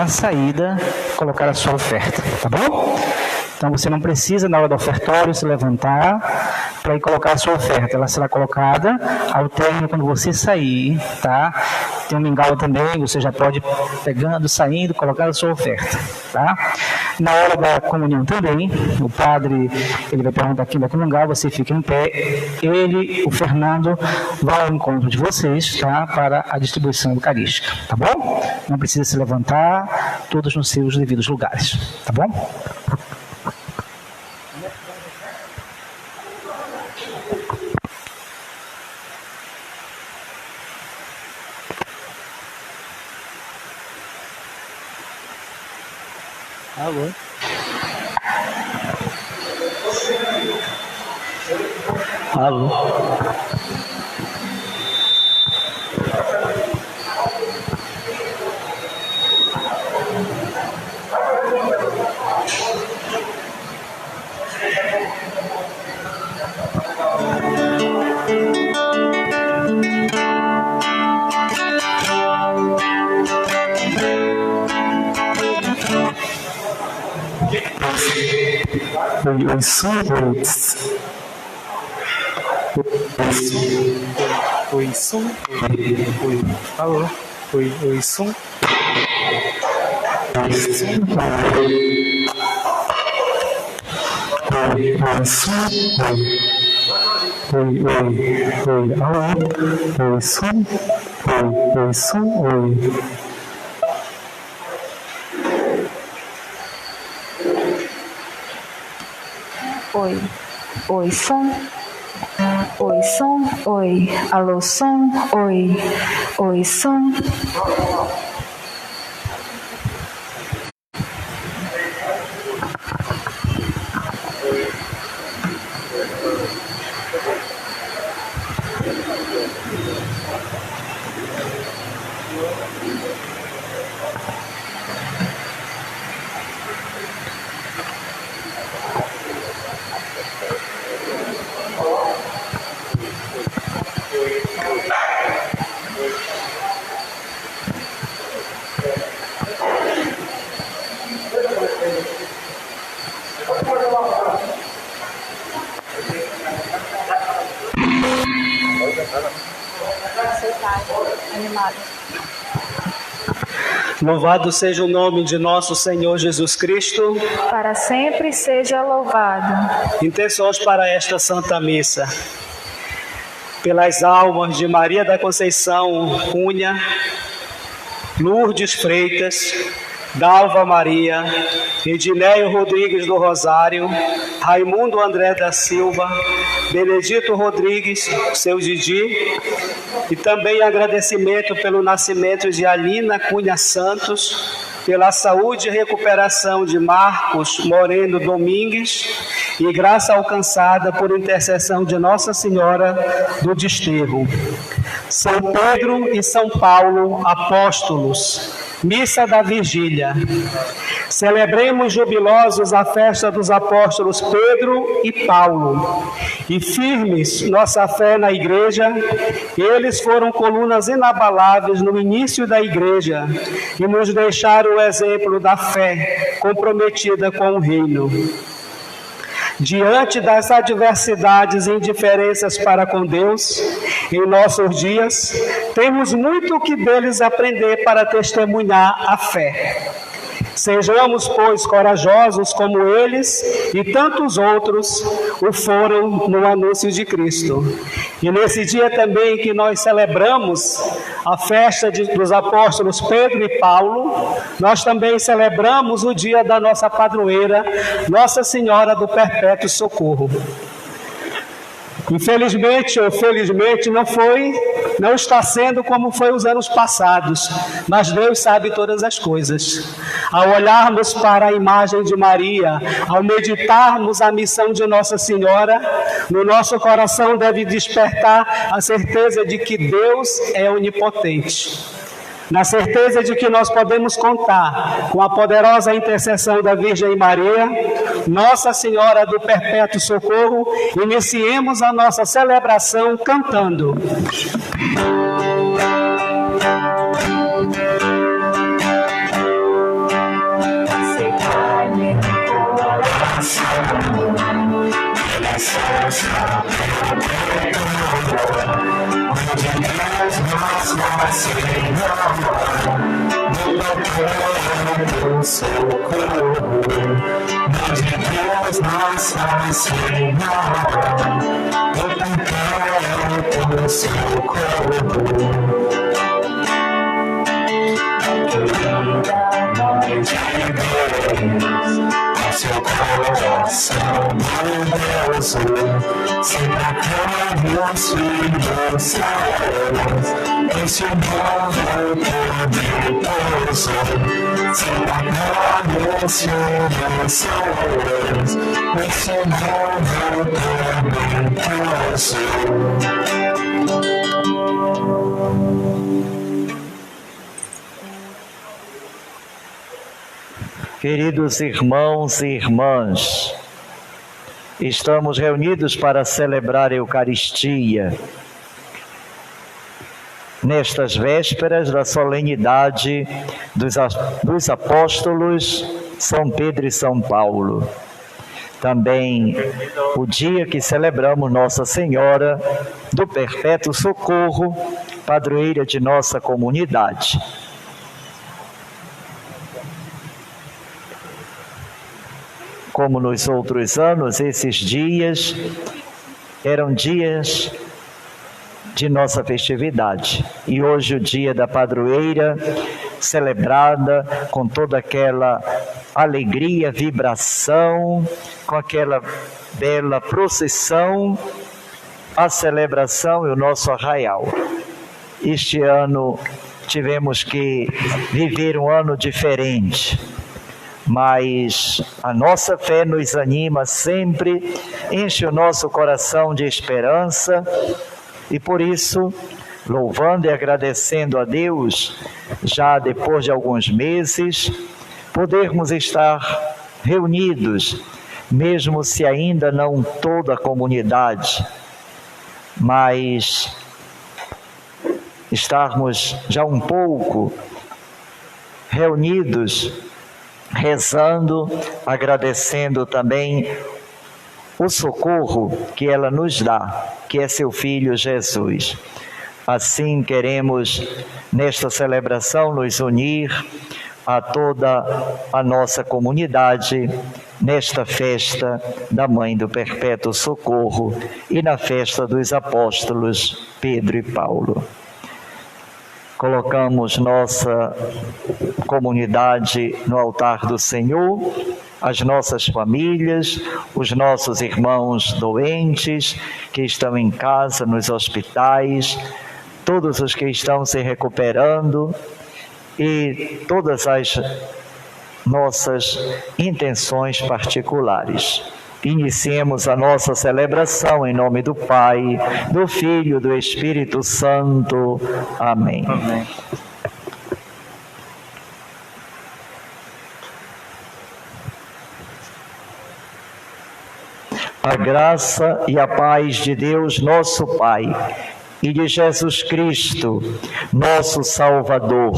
na saída, colocar a sua oferta, tá bom? Então você não precisa, na hora do ofertório, se levantar para ir colocar a sua oferta. Ela será colocada ao término quando você sair, tá? Tem um mingau também, você já pode ir pegando, saindo, colocando a sua oferta, tá? Na hora da comunhão também, o padre, ele vai perguntar quem vai comungar, você fica em pé, ele, o Fernando, vai ao encontro de vocês, tá? Para a distribuição eucarística, tá bom? Não precisa se levantar, todos nos seus devidos lugares, tá bom? Alô? Alô? Oi, som, oi, som, oi, alô, oi, som, oi, alô, oi, som, oi. Oi, som, oi, alô, som, oi, som. Louvado seja o nome de nosso Senhor Jesus Cristo. Para sempre seja louvado. Intenções para esta Santa Missa. Pelas almas de Maria da Conceição Cunha, Lourdes Freitas, Dalva Maria, Edinéio Rodrigues do Rosário, Raimundo André da Silva, Benedito Rodrigues, seu Didi, e também agradecimento pelo nascimento de Alina Cunha Santos, pela saúde e recuperação de Marcos Moreno Domingues e graça alcançada por intercessão de Nossa Senhora do Desterro. São Pedro e São Paulo, apóstolos, Missa da Vigília. Celebremos jubilosos a festa dos apóstolos Pedro e Paulo. E firmes nossa fé na Igreja, eles foram colunas inabaláveis no início da Igreja e nos deixaram o exemplo da fé comprometida com o Reino. Diante das adversidades e indiferenças para com Deus, em nossos dias, temos muito que deles aprender para testemunhar a fé. Sejamos, pois, corajosos como eles e tantos outros o foram no anúncio de Cristo. E nesse dia também que nós celebramos a festa dos apóstolos Pedro e Paulo, nós também celebramos o dia da nossa padroeira, Nossa Senhora do Perpétuo Socorro. Infelizmente ou felizmente não está sendo como foi os anos passados, mas Deus sabe todas as coisas. Ao olharmos para a imagem de Maria, ao meditarmos a missão de Nossa Senhora, no nosso coração deve despertar a certeza de que Deus é onipotente. Na certeza de que nós podemos contar com a poderosa intercessão da Virgem Maria, Nossa Senhora do Perpétuo Socorro, iniciemos a nossa celebração cantando. perpétuo socorro, de Deus nossa Senhora, do perpétuo socorro. Querida Mãe de Deus, com seu coração bondoso, sempre acalma os filhos seus, esse amor poderoso, sempre acalma os filhos seus, esse amor poderoso. Queridos irmãos e irmãs, estamos reunidos para celebrar a Eucaristia nestas vésperas da solenidade dos apóstolos São Pedro e São Paulo. Também o dia que celebramos Nossa Senhora do Perpétuo Socorro, padroeira de nossa comunidade. Como nos outros anos, esses dias eram dias de nossa festividade. E hoje o dia da padroeira, celebrada com toda aquela alegria, vibração, com aquela bela procissão, a celebração e o nosso arraial. Este ano tivemos que viver um ano diferente, mas a nossa fé nos anima sempre, enche o nosso coração de esperança e por isso, louvando e agradecendo a Deus, já depois de alguns meses, podermos estar reunidos, mesmo se ainda não toda a comunidade, mas estarmos já um pouco reunidos, rezando, agradecendo também o socorro que ela nos dá, que é seu Filho Jesus. Assim queremos, nesta celebração, nos unir a toda a nossa comunidade, nesta festa da Mãe do Perpétuo Socorro e na festa dos apóstolos Pedro e Paulo. Colocamos nossa comunidade no altar do Senhor, as nossas famílias, os nossos irmãos doentes que estão em casa, nos hospitais, todos os que estão se recuperando e todas as nossas intenções particulares. Iniciemos a nossa celebração em nome do Pai, do Filho e do Espírito Santo. Amém. Amém. A graça e a paz de Deus, nosso Pai, e de Jesus Cristo, nosso Salvador,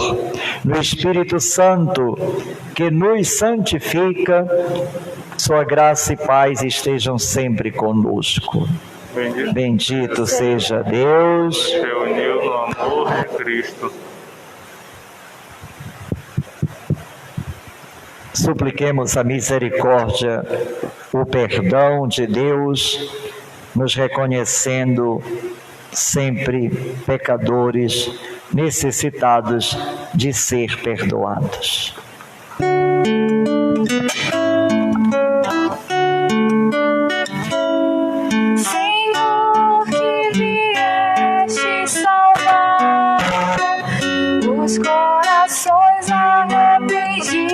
no Espírito Santo, que nos santifica, sua graça e paz estejam sempre conosco. Bendito seja Deus. Reuniu no amor de Cristo. Supliquemos a misericórdia, o perdão de Deus, nos reconhecendo sempre pecadores, necessitados de ser perdoados. Senhor, que vieste salvar os corações arrependidos,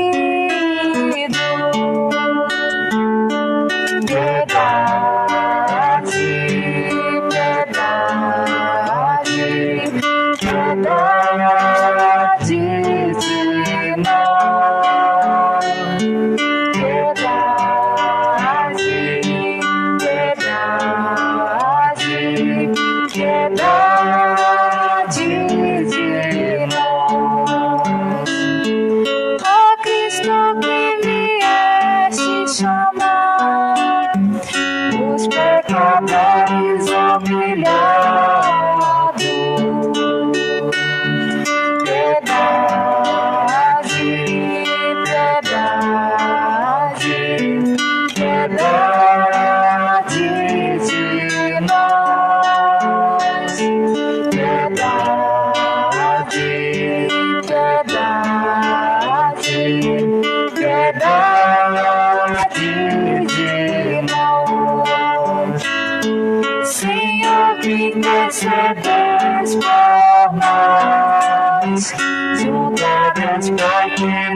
piedade, piedade, piedade de nós.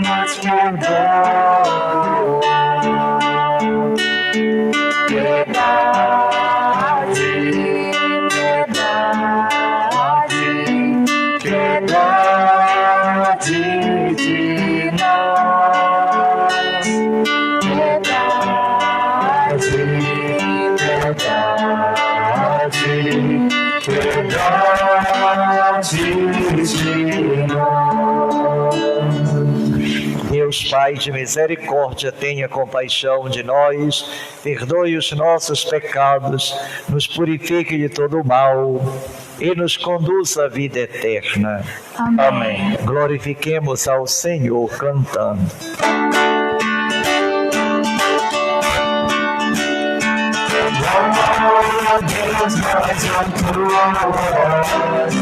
nos perdoa. Piedade, piedade, piedade de nós. Piedade, piedade, piedade de nós. Deus Pai de misericórdia, tenha compaixão de nós, perdoe os nossos pecados, nos purifique de todo o mal e nos conduza à vida eterna. Amém. Glorifiquemos ao Senhor cantando. Glória a Deus nas alturas,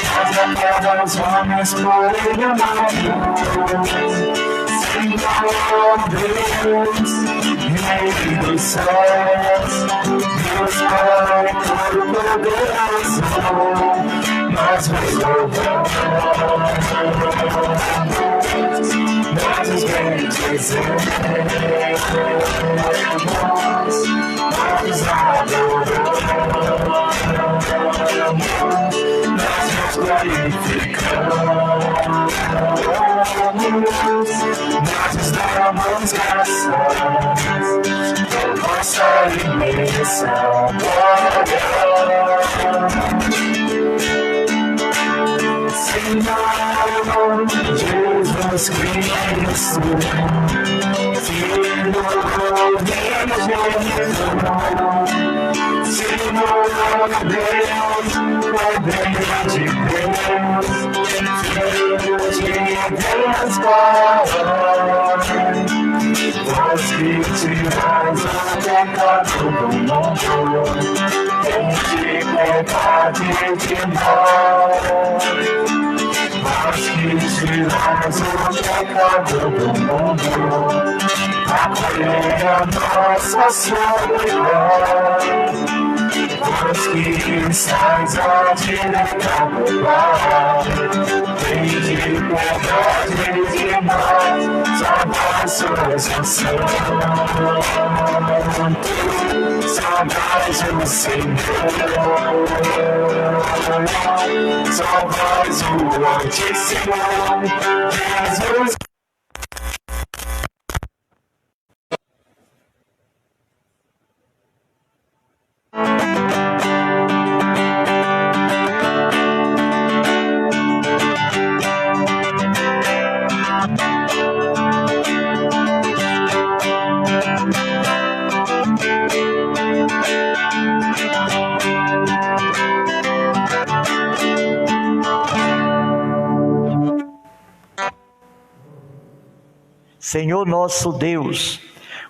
faz a terra os homens por ele amados. Senhor Deus, Rei dos céus, Deus Pai todo-poderoso, nós vos louvamos, nós os bendizemos, nós adoramos, nós nos glorificamos, nós nos damos graças por vossa imensa glória. Senhor Jesus Cristo, Filho unigênito, Senhor Deus, poder de Deus, Filho de Deus Pai, vós que tirais o pecado do mundo, tende piedade de nós. Vós que tirais o pecado do mundo, acolhei a nossa solidão. Vós que estáis à direita do Pai, tende piedade de nós, só vós sois o Senhor, só vós o Senhor, só vós o Altíssimo, Jesus. Senhor nosso Deus,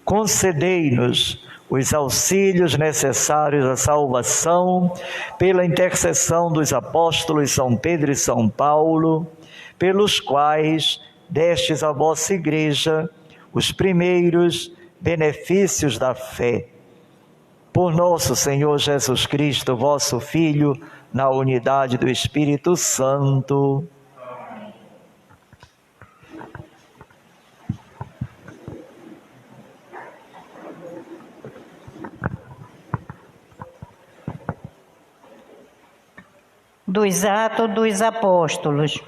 concedei-nos os auxílios necessários à salvação pela intercessão dos apóstolos São Pedro e São Paulo, pelos quais destes à vossa Igreja os primeiros benefícios da fé. Por nosso Senhor Jesus Cristo, vosso Filho, na unidade do Espírito Santo. Dos Atos dos Apóstolos.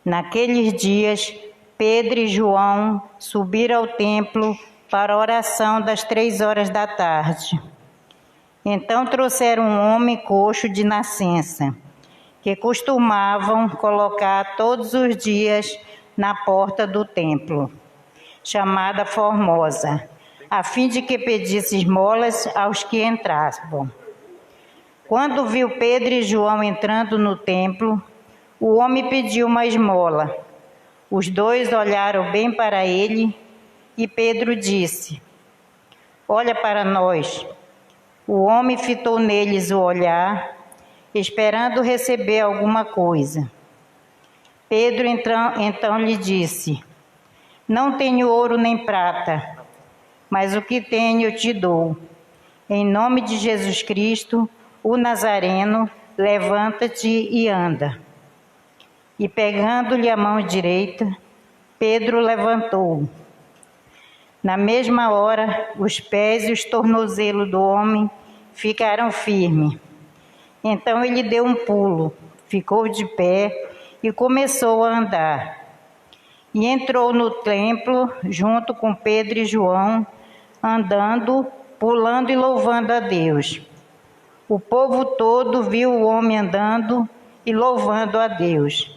Naqueles dias, Pedro e João subiram ao templo para a oração das 3 da tarde. Então trouxeram um homem coxo de nascença, que costumavam colocar todos os dias na porta do templo, chamada Formosa, a fim de que pedisse esmolas aos que entravam. Quando viu Pedro e João entrando no templo, o homem pediu uma esmola. Os dois olharam bem para ele e Pedro disse: "Olha para nós." O homem fitou neles o olhar, esperando receber alguma coisa. Pedro então lhe disse: "Não tenho ouro nem prata, mas o que tenho eu te dou. Em nome de Jesus Cristo, o Nazareno, levanta-te e anda." E pegando-lhe a mão direita, Pedro levantou. Na mesma hora, os pés e os tornozelos do homem ficaram firmes. Então ele deu um pulo, ficou de pé e começou a andar. E entrou no templo junto com Pedro e João, andando, pulando e louvando a Deus. O povo todo viu o homem andando e louvando a Deus.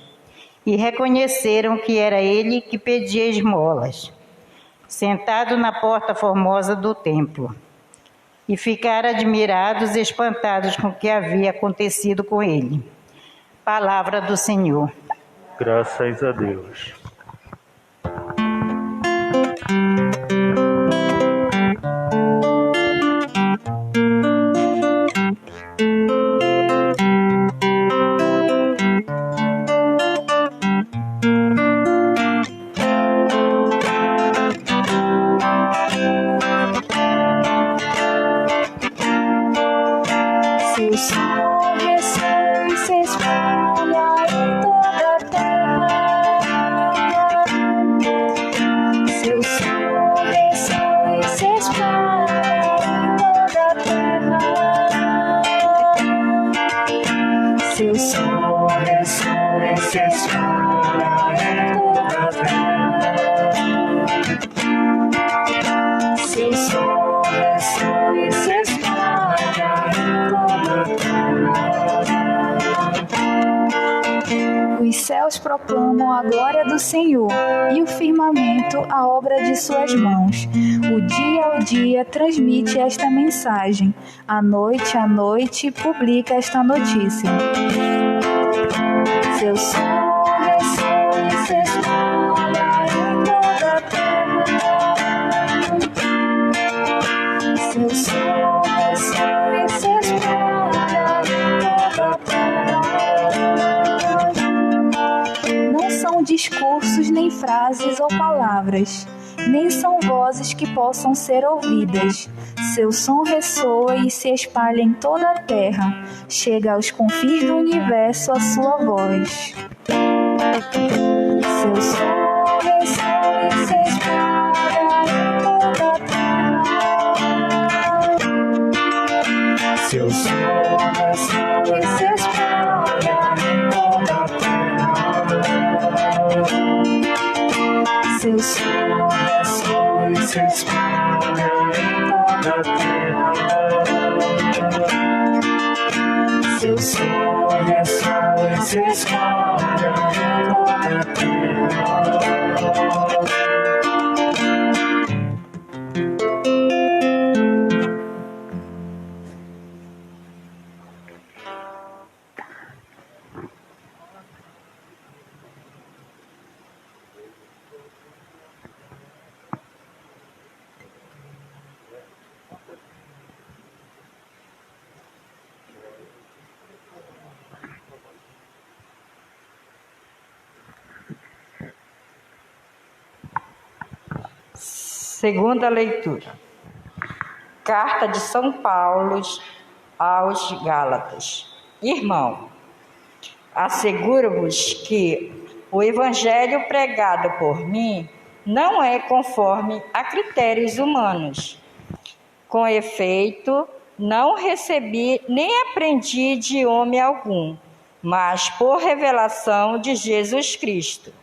E reconheceram que era ele que pedia esmolas, sentado na porta formosa do templo. E ficaram admirados e espantados com o que havia acontecido com ele. Palavra do Senhor. Graças a Deus. Seu som ressoa e se espalha em toda a terra. Seu som ressoa e se espalha em toda a terra. Seu som ressoa e se espalha em toda a terra. Seu som ressoa e se espalha em toda a terra. Os céus proclamam a glória do Senhor e o firmamento a obra de suas mãos. O dia ao dia transmite esta mensagem, à noite publica esta notícia. Seu som ressoa e se espalha em toda a terra. Seu som ressoa e se espalha em toda a terra. Não são discursos, nem frases ou palavras, nem são vozes que possam ser ouvidas. Seu som ressoa e se espalha em toda a terra, chega aos confins do universo a sua voz. Seu som ressoa e se espalha em toda a terra. Seu som ressoa e se espalha em toda a terra. Seu som ressoa e se espalha em toda a terra. Seu som ressoa e se espalha em toda a terra. Segunda leitura. Carta de São Paulo aos Gálatas. Irmão, asseguro-vos que o evangelho pregado por mim não é conforme a critérios humanos. Com efeito, não recebi nem aprendi de homem algum, mas por revelação de Jesus Cristo.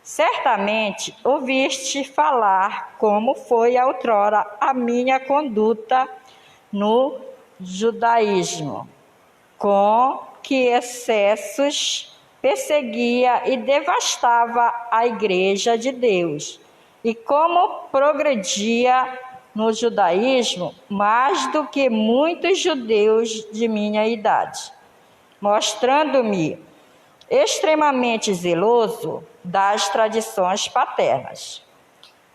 Certamente ouviste falar como foi outrora a minha conduta no judaísmo, com que excessos perseguia e devastava a igreja de Deus, e como progredia no judaísmo mais do que muitos judeus de minha idade, mostrando-me extremamente zeloso das tradições paternas.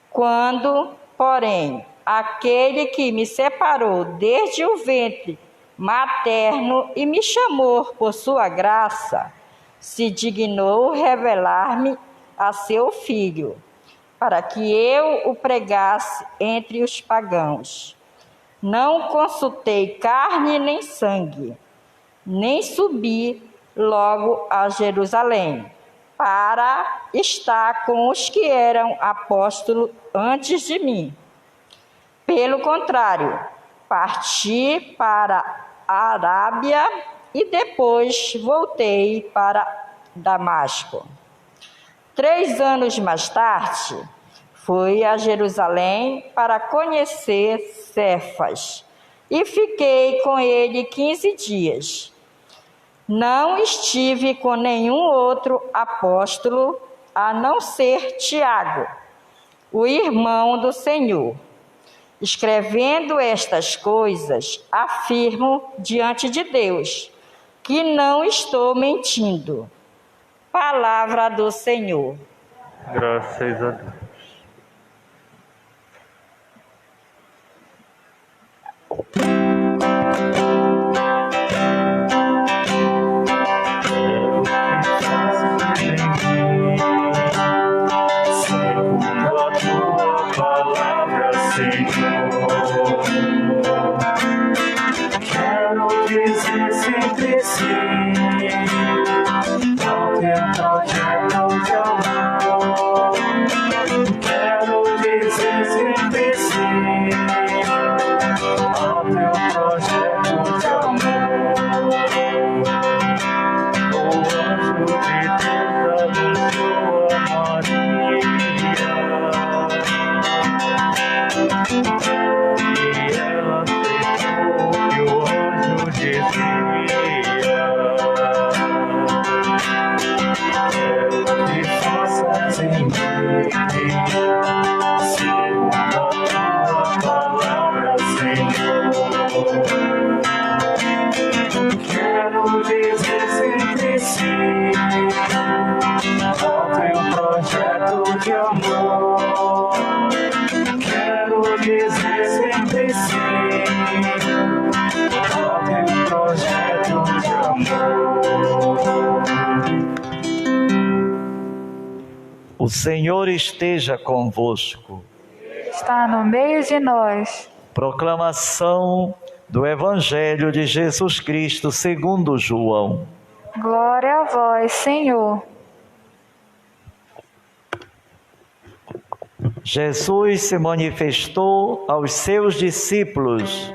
Quando, porém, aquele que me separou desde o ventre materno e me chamou por sua graça, se dignou revelar-me a seu filho, para que eu o pregasse entre os pagãos. Não consultei carne nem sangue, nem subi logo a Jerusalém, para estar com os que eram apóstolos antes de mim. Pelo contrário, parti para a Arábia e depois voltei para Damasco. 3 anos mais tarde, fui a Jerusalém para conhecer Cefas e fiquei com ele 15 dias. Não estive com nenhum outro apóstolo, a não ser Tiago, o irmão do Senhor. Escrevendo estas coisas, afirmo diante de Deus que não estou mentindo. Palavra do Senhor. Graças a Deus. Segundo a tua palavra, Senhor, quero dizer sempre sim ao teu projeto de amor. Quero dizer sempre sim ao teu projeto de amor. O anjo de Deus abençoa Maria, e ela aceitou o que o anjo dizia. Quero que faças em mim segundo a tua palavra, Senhor. Quero dizer sempre sim ao teu projeto de amor. Quero dizer sempre sim ao teu projeto de amor. O Senhor esteja convosco. Está no meio de nós. Proclamação do Evangelho de Jesus Cristo segundo João. Glória a vós, Senhor. Jesus se manifestou aos seus discípulos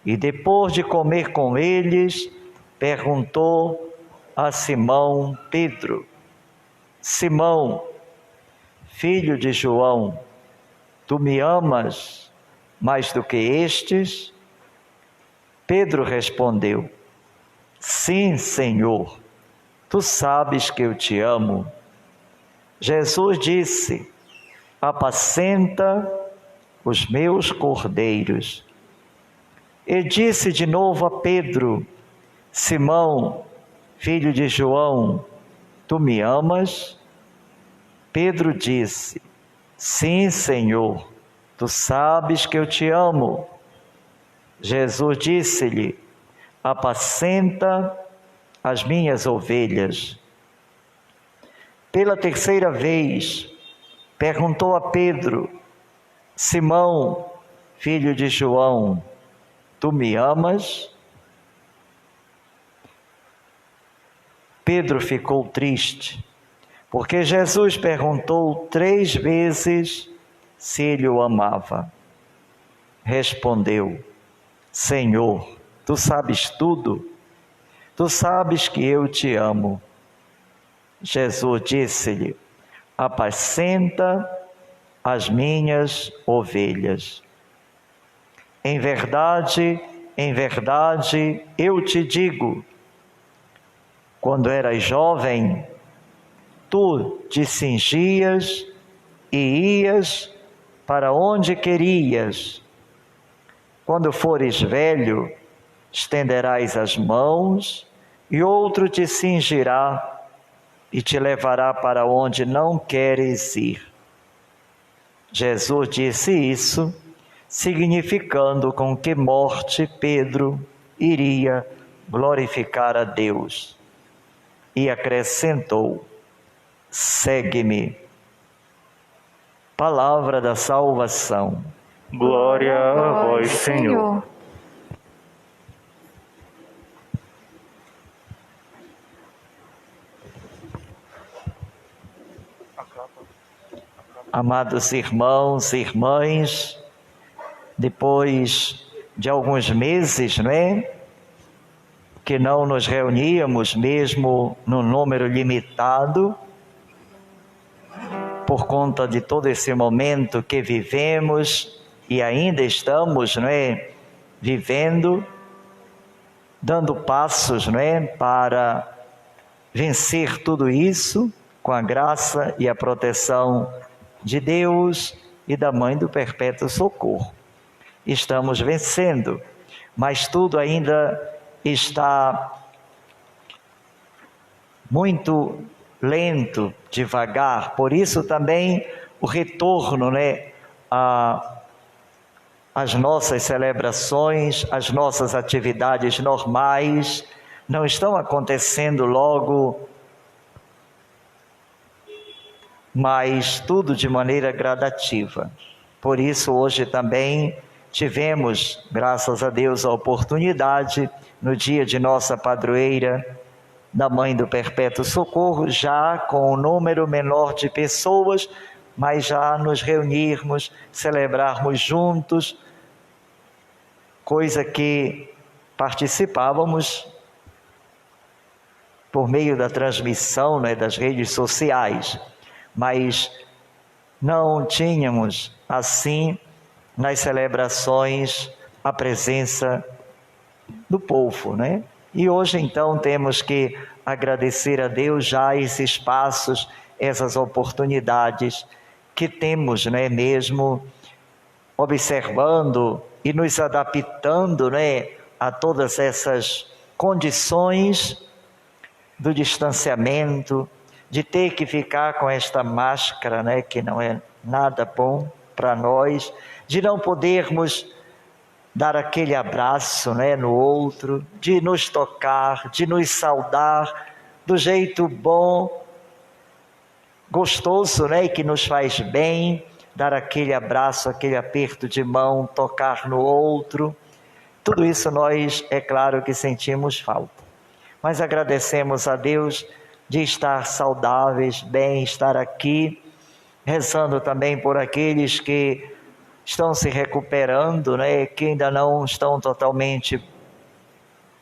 e, depois de comer com eles, perguntou a Simão Pedro: Simão, filho de João, tu me amas mais do que estes? Pedro respondeu: Sim, Senhor, tu sabes que eu te amo. Jesus disse: Apacenta os meus cordeiros. E disse de novo a Pedro: Simão, filho de João, tu me amas? Pedro disse: Sim, Senhor, tu sabes que eu te amo. Jesus disse-lhe: Apacenta as minhas ovelhas. Pela terceira vez, perguntou a Pedro: Simão, filho de João, tu me amas? Pedro ficou triste, porque Jesus perguntou 3 vezes se ele o amava. Respondeu: Senhor, tu sabes tudo, tu sabes que eu te amo. Jesus disse-lhe: Apacenta as minhas ovelhas. Em verdade, eu te digo, quando eras jovem, tu te cingias e ias para onde querias. Quando fores velho, estenderás as mãos e outro te cingirá e te levará para onde não queres ir. Jesus disse isso, significando com que morte Pedro iria glorificar a Deus. E acrescentou: segue-me. Palavra da salvação. Glória a vós, Senhor. amados irmãos e irmãs, depois de alguns meses, não é? Que não nos reuníamos, mesmo num número limitado, por conta de todo esse momento que vivemos e ainda estamos, não é? Vivendo, dando passos, não é? Para vencer tudo isso com a graça e a proteção de Deus e da Mãe do Perpétuo Socorro. Estamos vencendo, mas tudo ainda está muito lento, devagar. Por isso também o retorno, né, às nossas celebrações, às nossas atividades normais, não estão acontecendo logo, mas tudo de maneira gradativa. Por isso hoje também tivemos, graças a Deus, a oportunidade, no dia de nossa padroeira, da Mãe do Perpétuo Socorro, já com um número menor de pessoas, mas já nos reunirmos, celebrarmos juntos, coisa que participávamos por meio da transmissão, né, das redes sociais, mas não tínhamos assim nas celebrações a presença do povo, né? E hoje então temos que agradecer a Deus já esses passos, essas oportunidades que temos, né, mesmo observando e nos adaptando, né, a todas essas condições do distanciamento, de ter que ficar com esta máscara, né, que não é nada bom para nós, de não podermos dar aquele abraço, né, no outro, de nos tocar, de nos saudar do jeito bom, gostoso, né, e que nos faz bem, dar aquele abraço, aquele aperto de mão, tocar no outro. Tudo isso nós, é claro que sentimos falta, mas agradecemos a Deus de estar saudáveis, bem, estar aqui, rezando também por aqueles que estão se recuperando, né, que ainda não estão totalmente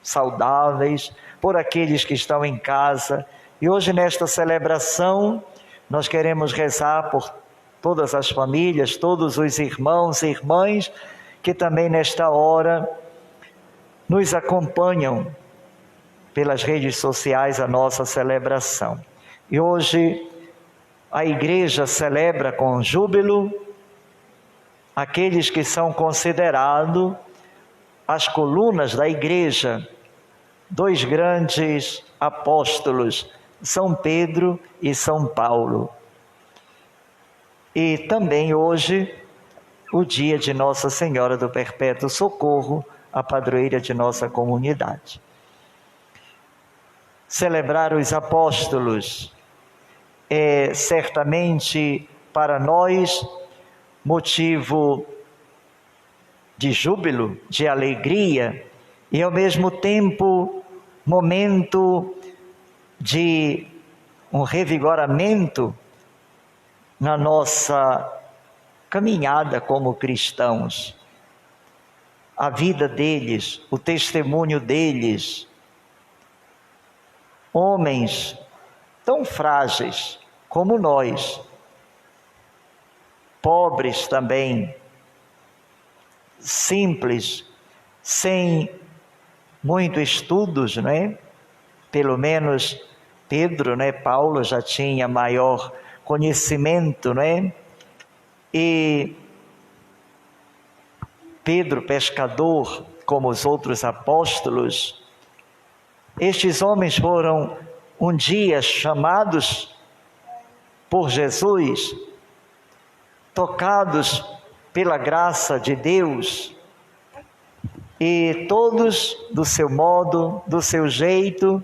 saudáveis, por aqueles que estão em casa. E hoje nesta celebração nós queremos rezar por todas as famílias, todos os irmãos e irmãs que também nesta hora nos acompanham pelas redes sociais a nossa celebração. E hoje a igreja celebra com júbilo aqueles que são considerados as colunas da igreja, dois grandes apóstolos, São Pedro e São Paulo. E também hoje, o dia de Nossa Senhora do Perpétuo Socorro, a padroeira de nossa comunidade. Celebrar os apóstolos é certamente para nós motivo de júbilo, de alegria e ao mesmo tempo momento de um revigoramento na nossa caminhada como cristãos. A vida deles, o testemunho deles, homens tão frágeis como nós, pobres também, simples, sem muito estudos, não é? Pelo menos Pedro, né? Paulo já tinha maior conhecimento, não é? E Pedro, pescador, como os outros apóstolos, estes homens foram um dia chamados por Jesus, tocados pela graça de Deus, e todos, do seu modo, do seu jeito,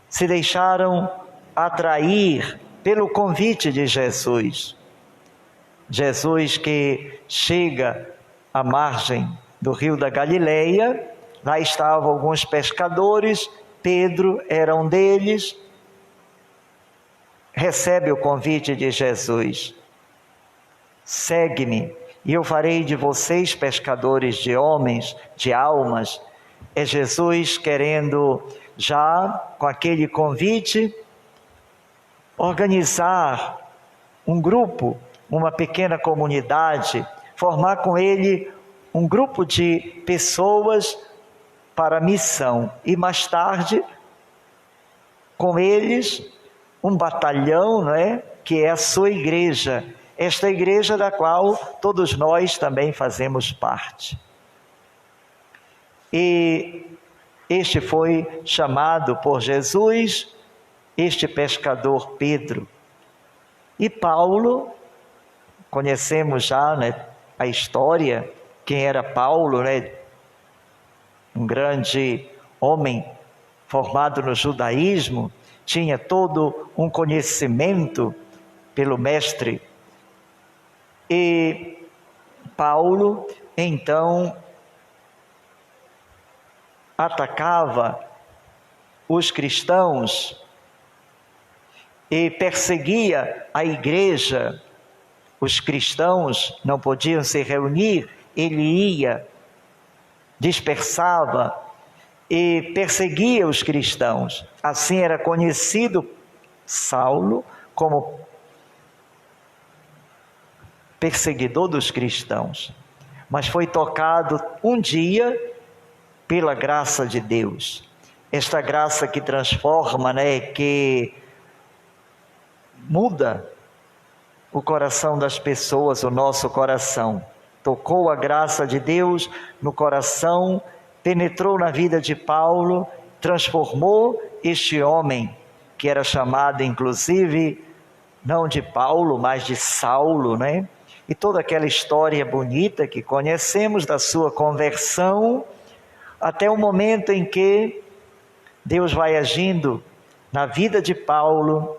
se deixaram atrair pelo convite de Jesus. Jesus que chega à margem do rio da Galileia, lá estavam alguns pescadores, Pedro era um deles, recebe o convite de Jesus. segue-me, e eu farei de vocês pescadores de homens, de almas. É Jesus querendo, já com aquele convite, organizar um grupo, uma pequena comunidade, formar com ele um grupo de pessoas para a missão. E mais tarde, com eles, um batalhão, não é? Que é a sua igreja. Esta igreja da qual todos nós também fazemos parte. E este foi chamado por Jesus, este pescador Pedro. E Paulo, conhecemos já, né, a história, quem era Paulo, né? Um grande homem formado no judaísmo, tinha todo um conhecimento pelo mestre. E Paulo, então, atacava os cristãos e perseguia a igreja. Os cristãos não podiam se reunir, ele ia, dispersava e perseguia os cristãos. Assim era conhecido Saulo como perseguidor dos cristãos. Mas foi tocado um dia pela graça de Deus. Esta graça que transforma, né, que muda o coração das pessoas, o nosso coração. Tocou a graça de Deus no coração, penetrou na vida de Paulo, transformou este homem, que era chamado inclusive, não de Paulo, mas de Saulo, né? E toda aquela história bonita que conhecemos da sua conversão, até o momento em que Deus vai agindo na vida de Paulo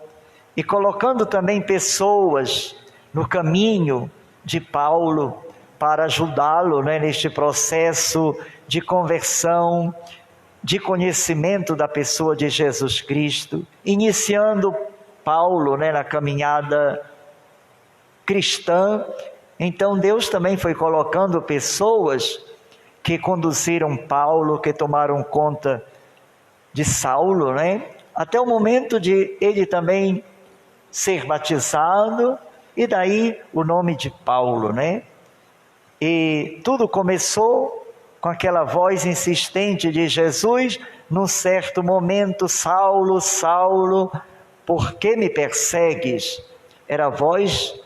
e colocando também pessoas no caminho de Paulo para ajudá-lo, né, neste processo de conversão, de conhecimento da pessoa de Jesus Cristo, iniciando Paulo, né, na caminhada cristã. Então Deus também foi colocando pessoas que conduziram Paulo, que tomaram conta de Saulo, né? Até o momento de ele também ser batizado, e daí o nome de Paulo, né? E tudo começou com aquela voz insistente de Jesus, num certo momento: Saulo, Saulo, por que me persegues? Era a voz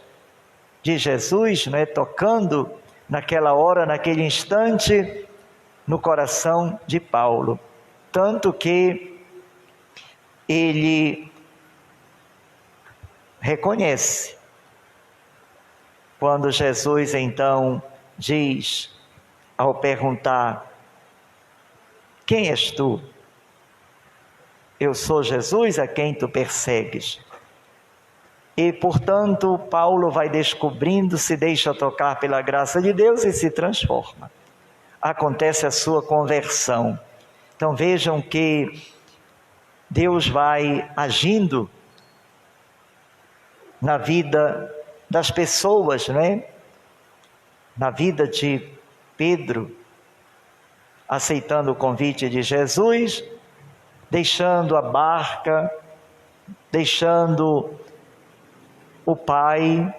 de Jesus, né, tocando naquela hora, naquele instante, no coração de Paulo. Tanto que ele reconhece, quando Jesus então diz, ao perguntar: quem és tu? Eu sou Jesus a quem tu persegues. E portanto Paulo vai descobrindo, se deixa tocar pela graça de Deus e se transforma. Acontece a sua conversão. Então vejam que Deus vai agindo na vida das pessoas, né? Na vida de Pedro, aceitando o convite de Jesus, deixando a barca, deixando o Pai,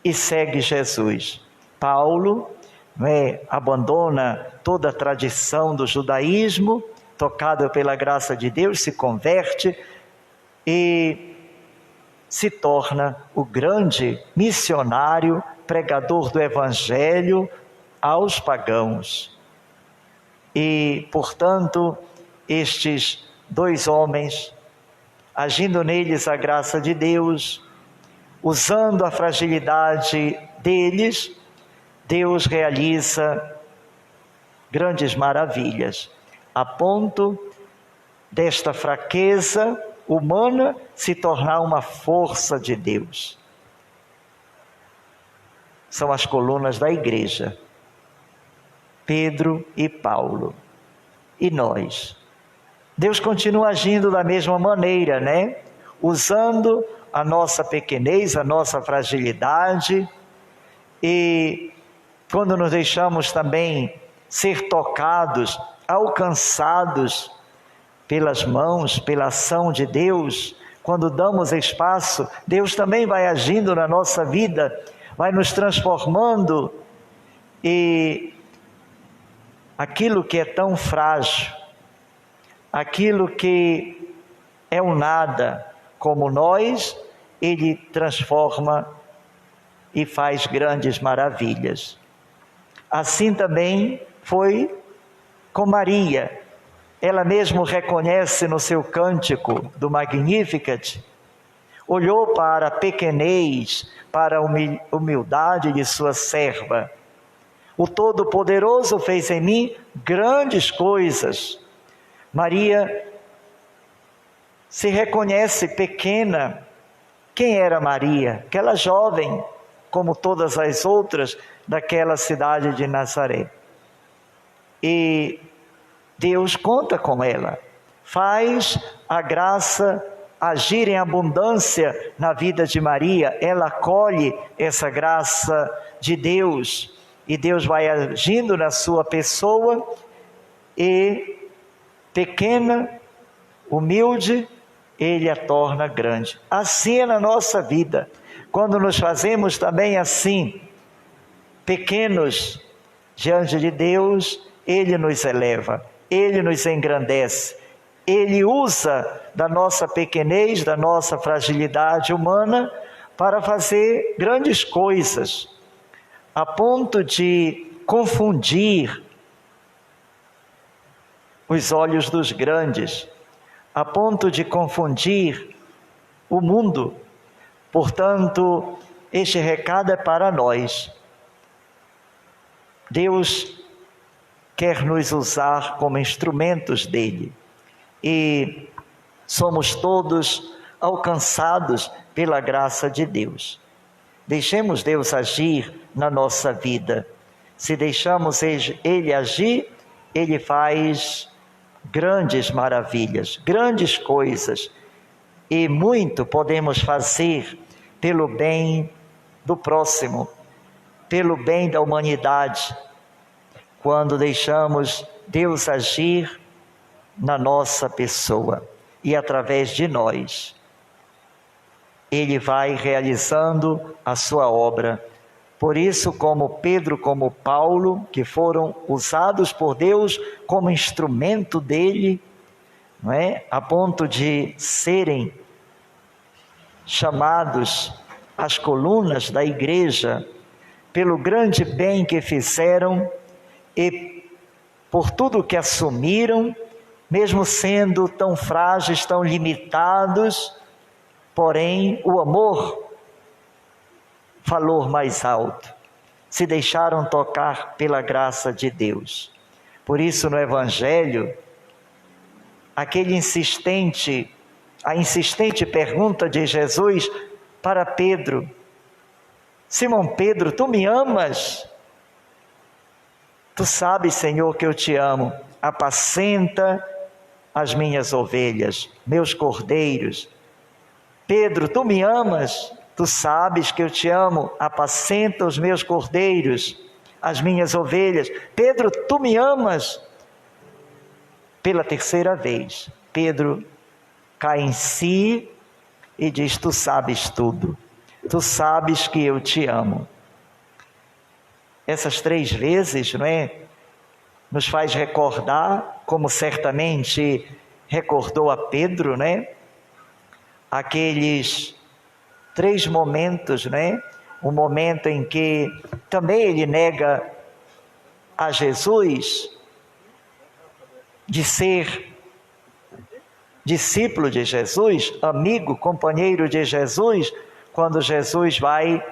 e segue Jesus. Paulo, né, abandona toda a tradição do judaísmo, tocado pela graça de Deus, se converte e se torna o grande missionário, pregador do Evangelho aos pagãos. E, portanto, estes dois homens, agindo neles a graça de Deus, usando a fragilidade deles, Deus realiza grandes maravilhas, a ponto desta fraqueza humana se tornar uma força de Deus. São as colunas da igreja, Pedro e Paulo. E nós? Deus continua agindo da mesma maneira, né? Usando a nossa pequenez, a nossa fragilidade, e quando nos deixamos também ser tocados, alcançados pelas mãos, pela ação de Deus, quando damos espaço, Deus também vai agindo na nossa vida, vai nos transformando, e aquilo que é tão frágil, aquilo que é um nada como nós, Ele transforma e faz grandes maravilhas. Assim também foi com Maria. Ela mesmo reconhece no seu cântico do Magnificat, olhou para a pequenez, para a humildade de sua serva. O Todo-Poderoso fez em mim grandes coisas. Maria se reconhece pequena. Quem era Maria? Aquela jovem, como todas as outras, daquela cidade de Nazaré. E Deus conta com ela, faz a graça agir em abundância na vida de Maria, ela acolhe essa graça de Deus, e Deus vai agindo na sua pessoa, e pequena, humilde, Ele a torna grande. Assim é na nossa vida, quando nos fazemos também assim, pequenos diante de Deus, Ele nos eleva, Ele nos engrandece, Ele usa da nossa pequenez, da nossa fragilidade humana, para fazer grandes coisas, a ponto de confundir os olhos dos grandes, a ponto de confundir o mundo. Portanto, este recado é para nós. Deus quer nos usar como instrumentos dele, e somos todos alcançados pela graça de Deus. Deixemos Deus agir na nossa vida. Se deixamos Ele agir, Ele faz grandes maravilhas, grandes coisas, e muito podemos fazer pelo bem do próximo, pelo bem da humanidade, quando deixamos Deus agir na nossa pessoa, e através de nós, Ele vai realizando a sua obra. Por isso, como Pedro, como Paulo, que foram usados por Deus como instrumento dele, não é? A ponto de serem chamados as colunas da igreja, pelo grande bem que fizeram e por tudo que assumiram, mesmo sendo tão frágeis, tão limitados, porém o amor falou mais alto, se deixaram tocar pela graça de Deus. Por isso no Evangelho, a insistente pergunta de Jesus para Pedro: Simão Pedro, tu me amas? Tu sabes, Senhor, que eu te amo. Apacenta as minhas ovelhas, meus cordeiros. Pedro, tu me amas? Tu sabes que eu te amo. Apacenta os meus cordeiros, as minhas ovelhas. Pedro, tu me amas? Pela terceira vez, Pedro cai em si e diz: tu sabes tudo. Tu sabes que eu te amo. Essas 3 vezes, não é? Nos faz recordar, como certamente recordou a Pedro, né? Aqueles 3 momentos, né? O momento em que também ele nega a Jesus, de ser discípulo de Jesus, amigo, companheiro de Jesus, quando Jesus vai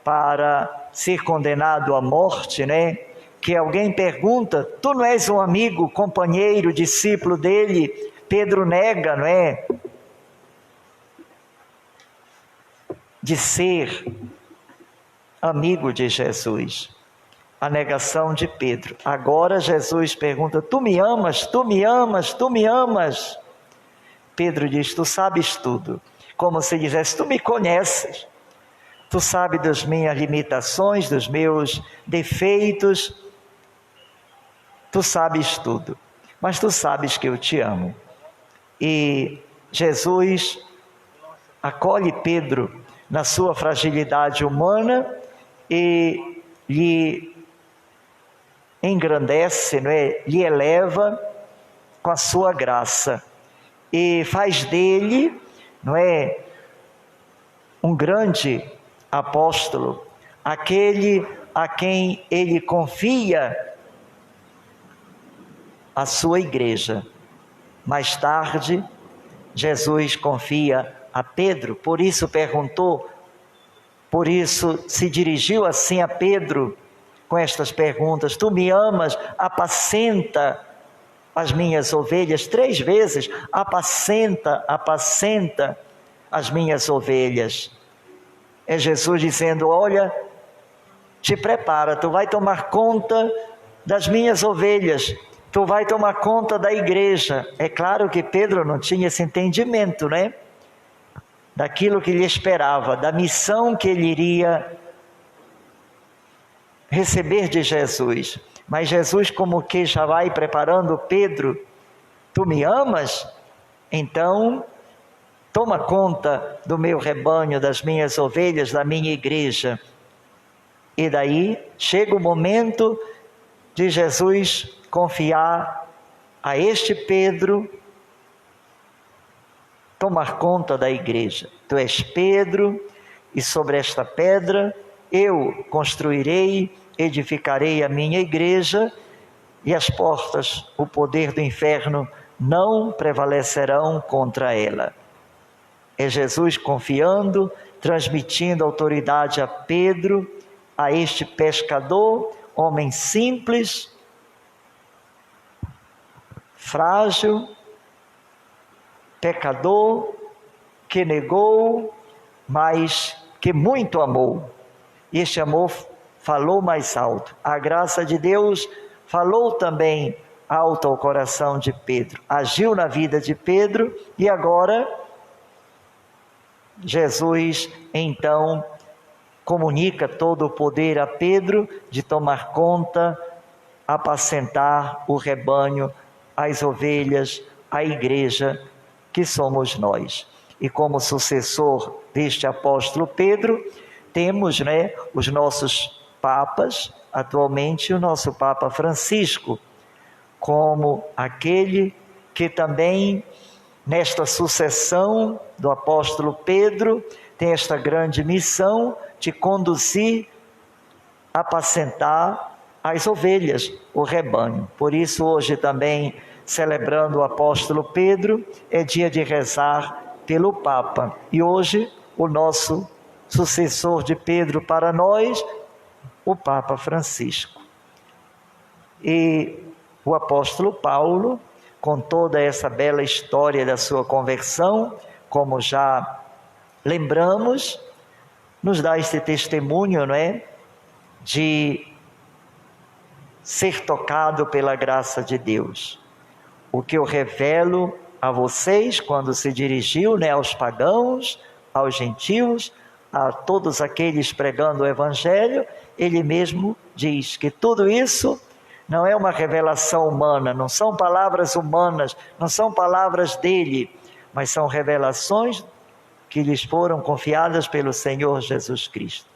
para ser condenado à morte, né? Que alguém pergunta: tu não és um amigo, companheiro, discípulo dele? Pedro nega, não é? De ser amigo de Jesus. A negação de Pedro. Agora Jesus pergunta: tu me amas? Tu me amas? Tu me amas? Pedro diz: tu sabes tudo. como se dissesse: tu me conheces, tu sabes das minhas limitações, dos meus defeitos, tu sabes tudo, mas tu sabes que eu te amo. E Jesus acolhe Pedro na sua fragilidade humana e lhe engrandece, não é? Lhe eleva com a sua graça e faz dele, não é, um grande apóstolo, aquele a quem ele confia a sua igreja. Mais tarde, Jesus confia a Pedro, por isso perguntou, por isso se dirigiu assim a Pedro com estas perguntas: tu me amas? Apacenta as minhas ovelhas. 3 vezes: apacenta, apacenta as minhas ovelhas. É Jesus dizendo: olha, te prepara, tu vai tomar conta das minhas ovelhas, tu vai tomar conta da igreja. É claro que Pedro não tinha esse entendimento, né? Daquilo que lhe esperava, da missão que ele iria receber de Jesus. Mas Jesus, como que já vai preparando Pedro: tu me amas? Então toma conta do meu rebanho, das minhas ovelhas, da minha igreja. E daí chega o momento de Jesus confiar a este Pedro tomar conta da igreja. Tu és Pedro, e sobre esta pedra eu construirei, edificarei a minha igreja, e as portas, o poder do inferno não prevalecerão contra ela. É Jesus confiando, transmitindo autoridade a Pedro, a este pescador, homem simples, frágil, pecador, que negou, mas que muito amou. E este amor falou mais alto. A graça de Deus falou também alto ao coração de Pedro, agiu na vida de Pedro, e agora Jesus então comunica todo o poder a Pedro de tomar conta, apacentar o rebanho, as ovelhas, a igreja, que somos nós. E como sucessor deste apóstolo Pedro, temos, né, os nossos papas, atualmente o nosso Papa Francisco, como aquele que também, nesta sucessão do apóstolo Pedro, tem esta grande missão de conduzir, apacentar as ovelhas, o rebanho. Por isso hoje também, celebrando o apóstolo Pedro, é dia de rezar pelo Papa. E hoje o nosso sucessor de Pedro para nós, o Papa Francisco. E o apóstolo Paulo, com toda essa bela história da sua conversão, como já lembramos, nos dá esse testemunho, não é? De ser tocado pela graça de Deus. O que eu revelo a vocês quando se dirigiu, né, aos pagãos, aos gentios, a todos aqueles pregando o Evangelho, ele mesmo diz que tudo isso não é uma revelação humana, não são palavras humanas, não são palavras dele, mas são revelações que lhes foram confiadas pelo Senhor Jesus Cristo.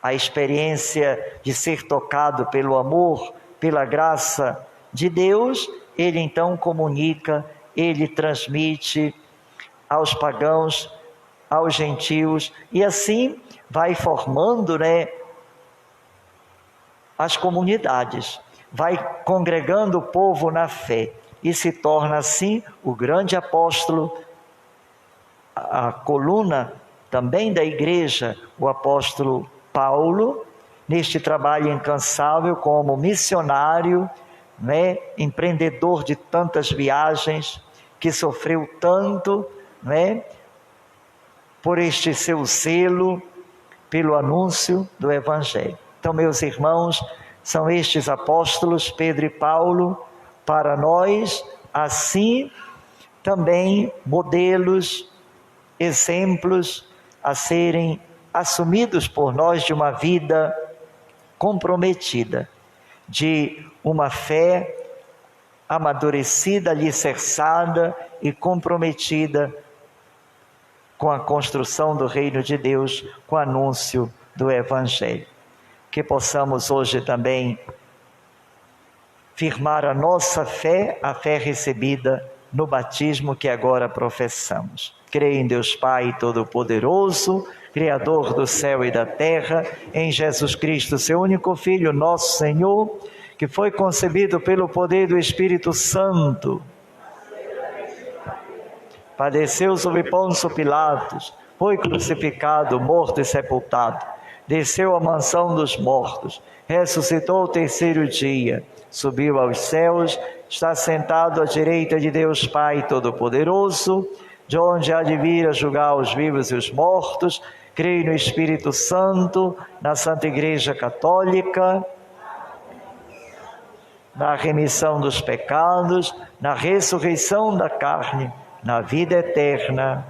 A experiência de ser tocado pelo amor, pela graça de Deus, ele então comunica, ele transmite aos pagãos, aos gentios, e assim vai formando, né, as comunidades, vai congregando o povo na fé, e se torna assim o grande apóstolo, a coluna também da igreja, o apóstolo Paulo, neste trabalho incansável como missionário, né, empreendedor de tantas viagens, que sofreu tanto, né, por este seu zelo, pelo anúncio do Evangelho. Então, meus irmãos, são estes apóstolos, Pedro e Paulo, para nós, assim, também modelos exemplos a serem assumidos por nós de uma vida comprometida, de uma fé amadurecida, alicerçada e comprometida com a construção do reino de Deus, com o anúncio do Evangelho. Que possamos hoje também firmar a nossa fé, a fé recebida no batismo que agora professamos. Creio em Deus Pai Todo-Poderoso, Criador do céu e da terra, em Jesus Cristo, seu único Filho, nosso Senhor, que foi concebido pelo poder do Espírito Santo, padeceu sob Pôncio Pilatos, foi crucificado, morto e sepultado, desceu à mansão dos mortos, ressuscitou ao terceiro dia, subiu aos céus, está sentado à direita de Deus Pai Todo-Poderoso, de onde há de vir a julgar os vivos e os mortos. Creio no Espírito Santo, na Santa Igreja Católica, na remissão dos pecados, na ressurreição da carne, na vida eterna.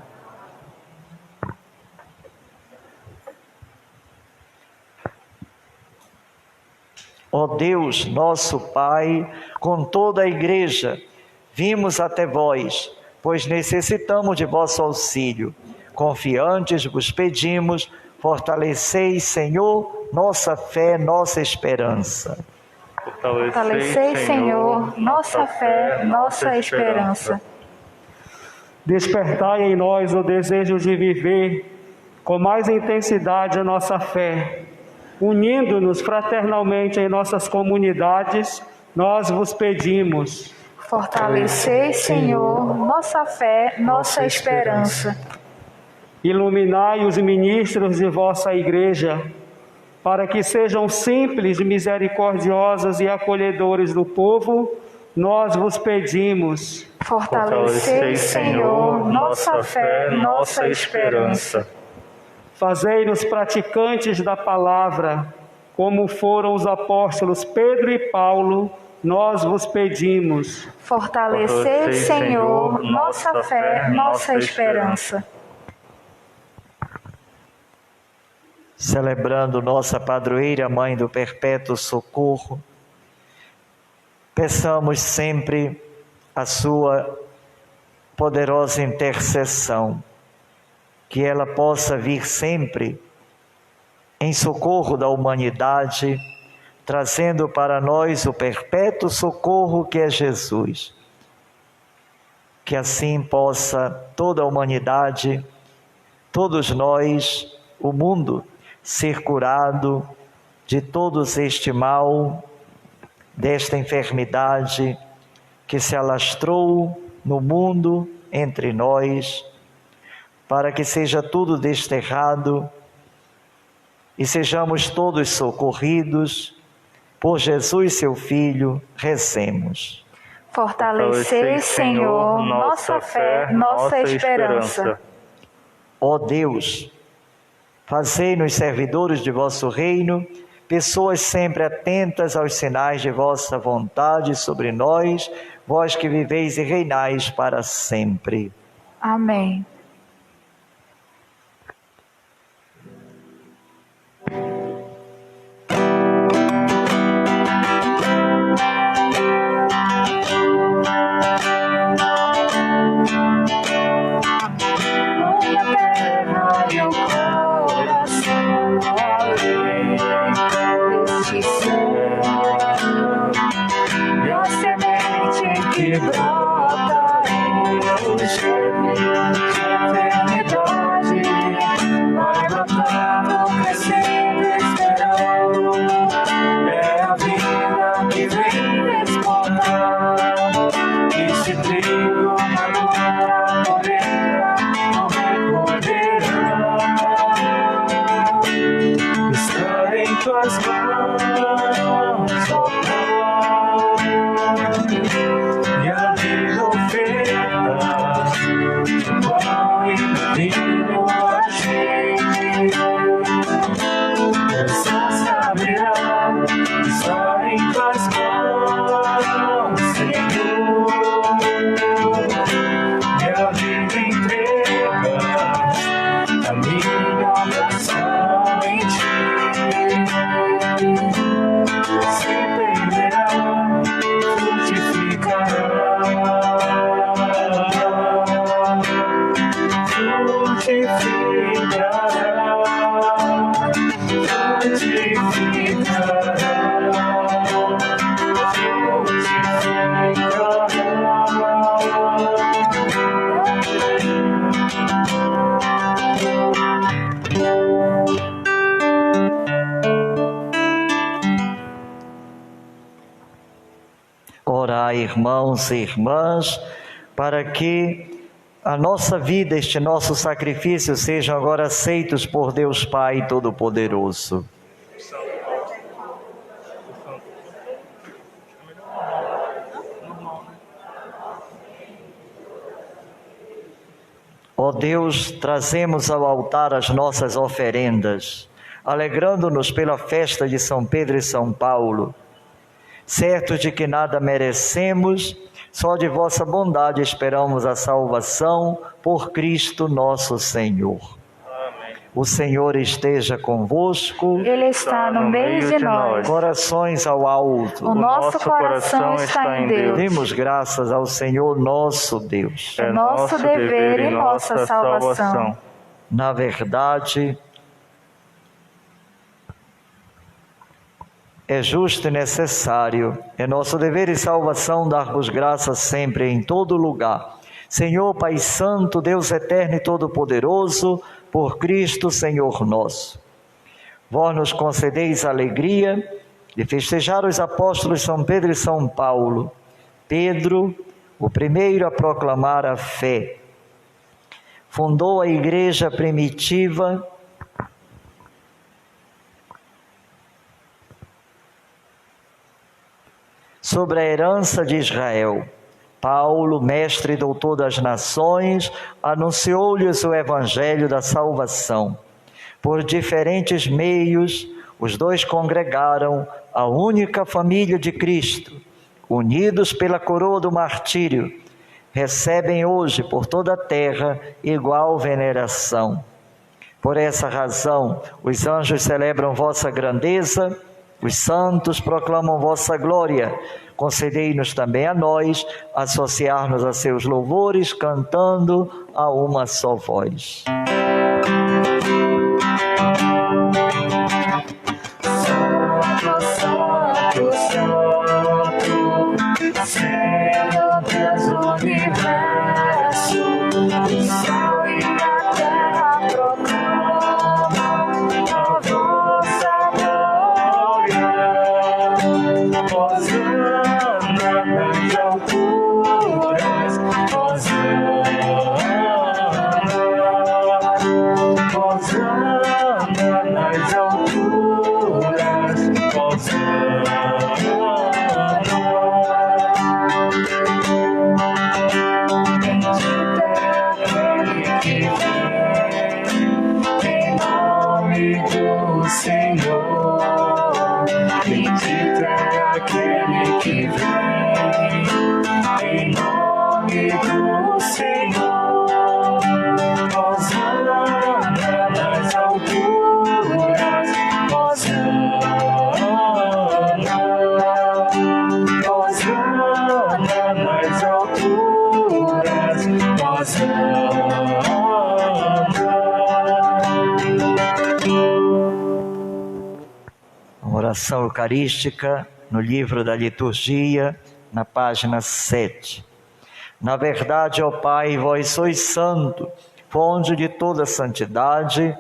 Ó Deus, nosso Pai, com toda a Igreja, vimos até vós, pois necessitamos de vosso auxílio. Confiantes vos pedimos, fortalecei, Senhor, nossa fé, nossa esperança. Fortalecei, Senhor, nossa fé, nossa esperança. Despertai em nós o desejo de viver com mais intensidade a nossa fé. Unindo-nos fraternalmente em nossas comunidades, nós vos pedimos. Fortalecei, Senhor, nossa fé, nossa esperança. Iluminai os ministros de vossa Igreja, para que sejam simples, misericordiosos e acolhedores do povo, nós vos pedimos. Fortalecei, Senhor, nossa fé, nossa esperança. Fazei-nos praticantes da palavra, como foram os apóstolos Pedro e Paulo, nós vos pedimos. Fortalecei, Senhor, nossa fé, nossa esperança. Celebrando nossa padroeira, Mãe do Perpétuo Socorro, peçamos sempre a sua poderosa intercessão, que ela possa vir sempre em socorro da humanidade, trazendo para nós o perpétuo socorro que é Jesus. Que assim possa toda a humanidade, todos nós, o mundo, ser curado de todos este mal, desta enfermidade que se alastrou no mundo entre nós, para que seja tudo desterrado e sejamos todos socorridos por Jesus, seu Filho. Rezemos. Fortalecei, Senhor, nossa fé, nossa esperança. Ó Deus, fazei-nos servidores de vosso reino, pessoas sempre atentas aos sinais de vossa vontade sobre nós, vós que viveis e reinais para sempre. Amém. Que brota em eternidade, vai brotando, crescendo, esperando. É a vida que vem despontar, e se trigo na colheita, não recolherá. Está em tuas mãos, ó Pai, e a vida oferta, qual divino agir. Essa se abrirá, está em tuas mãos, Senhor, e a vida entrega. Orai, irmãos e irmãs, para que a nossa vida, este nosso sacrifício, sejam agora aceitos por Deus Pai Todo-Poderoso. Ó Deus, trazemos ao altar as nossas oferendas, alegrando-nos pela festa de São Pedro e São Paulo, certos de que nada merecemos, só de vossa bondade esperamos a salvação por Cristo nosso Senhor. Amém. O Senhor esteja convosco. Ele está no meio de nós. Corações ao alto. O nosso coração está em Deus. Demos graças ao Senhor nosso Deus. É nosso dever e nossa salvação. Na verdade, é justo e necessário, é nosso dever e salvação dar-vos graças sempre em todo lugar. Senhor Pai Santo, Deus eterno e todo-poderoso, por Cristo Senhor nosso. Vós nos concedeis a alegria de festejar os apóstolos São Pedro e São Paulo. Pedro, o primeiro a proclamar a fé, fundou a igreja primitiva, sobre a herança de Israel. Paulo, mestre e doutor das nações, anunciou-lhes o evangelho da salvação. Por diferentes meios, os dois congregaram a única família de Cristo, unidos pela coroa do martírio, recebem hoje por toda a terra igual veneração. Por essa razão, os anjos celebram vossa grandeza, os santos proclamam vossa glória. Concedei-nos também a nós associar-nos a seus louvores, cantando a uma só voz. Santo, Santo, Santo, Senhor Deus do universo, o céu e a terra proclamam a vossa glória. Hosana nas alturas, Hosana nas alturas, Bendito é aquele que vem em nome do Senhor. Bendito é aquele que vem em nome do Senhor. Hosana nas alturas, Hosana nas alturas, A oração eucarística no livro da liturgia, na página 7. Na verdade, ó Pai, vós sois santo, fonte de toda santidade,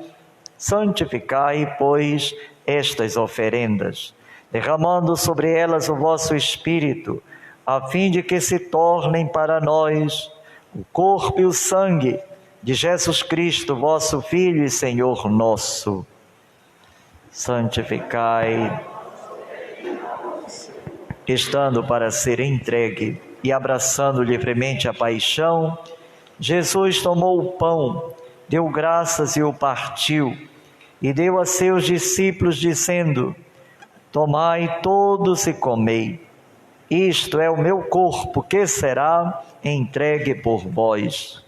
santificai, pois, estas oferendas, derramando sobre elas o vosso Espírito, a fim de que se tornem para nós o corpo e o sangue de Jesus Cristo, vosso Filho e Senhor nosso. Santificai, estando para ser entregue e abraçando livremente a paixão, Jesus tomou o pão, deu graças e o partiu, e deu a seus discípulos, dizendo: tomai todos e comei, isto é o meu corpo, que será entregue por vós.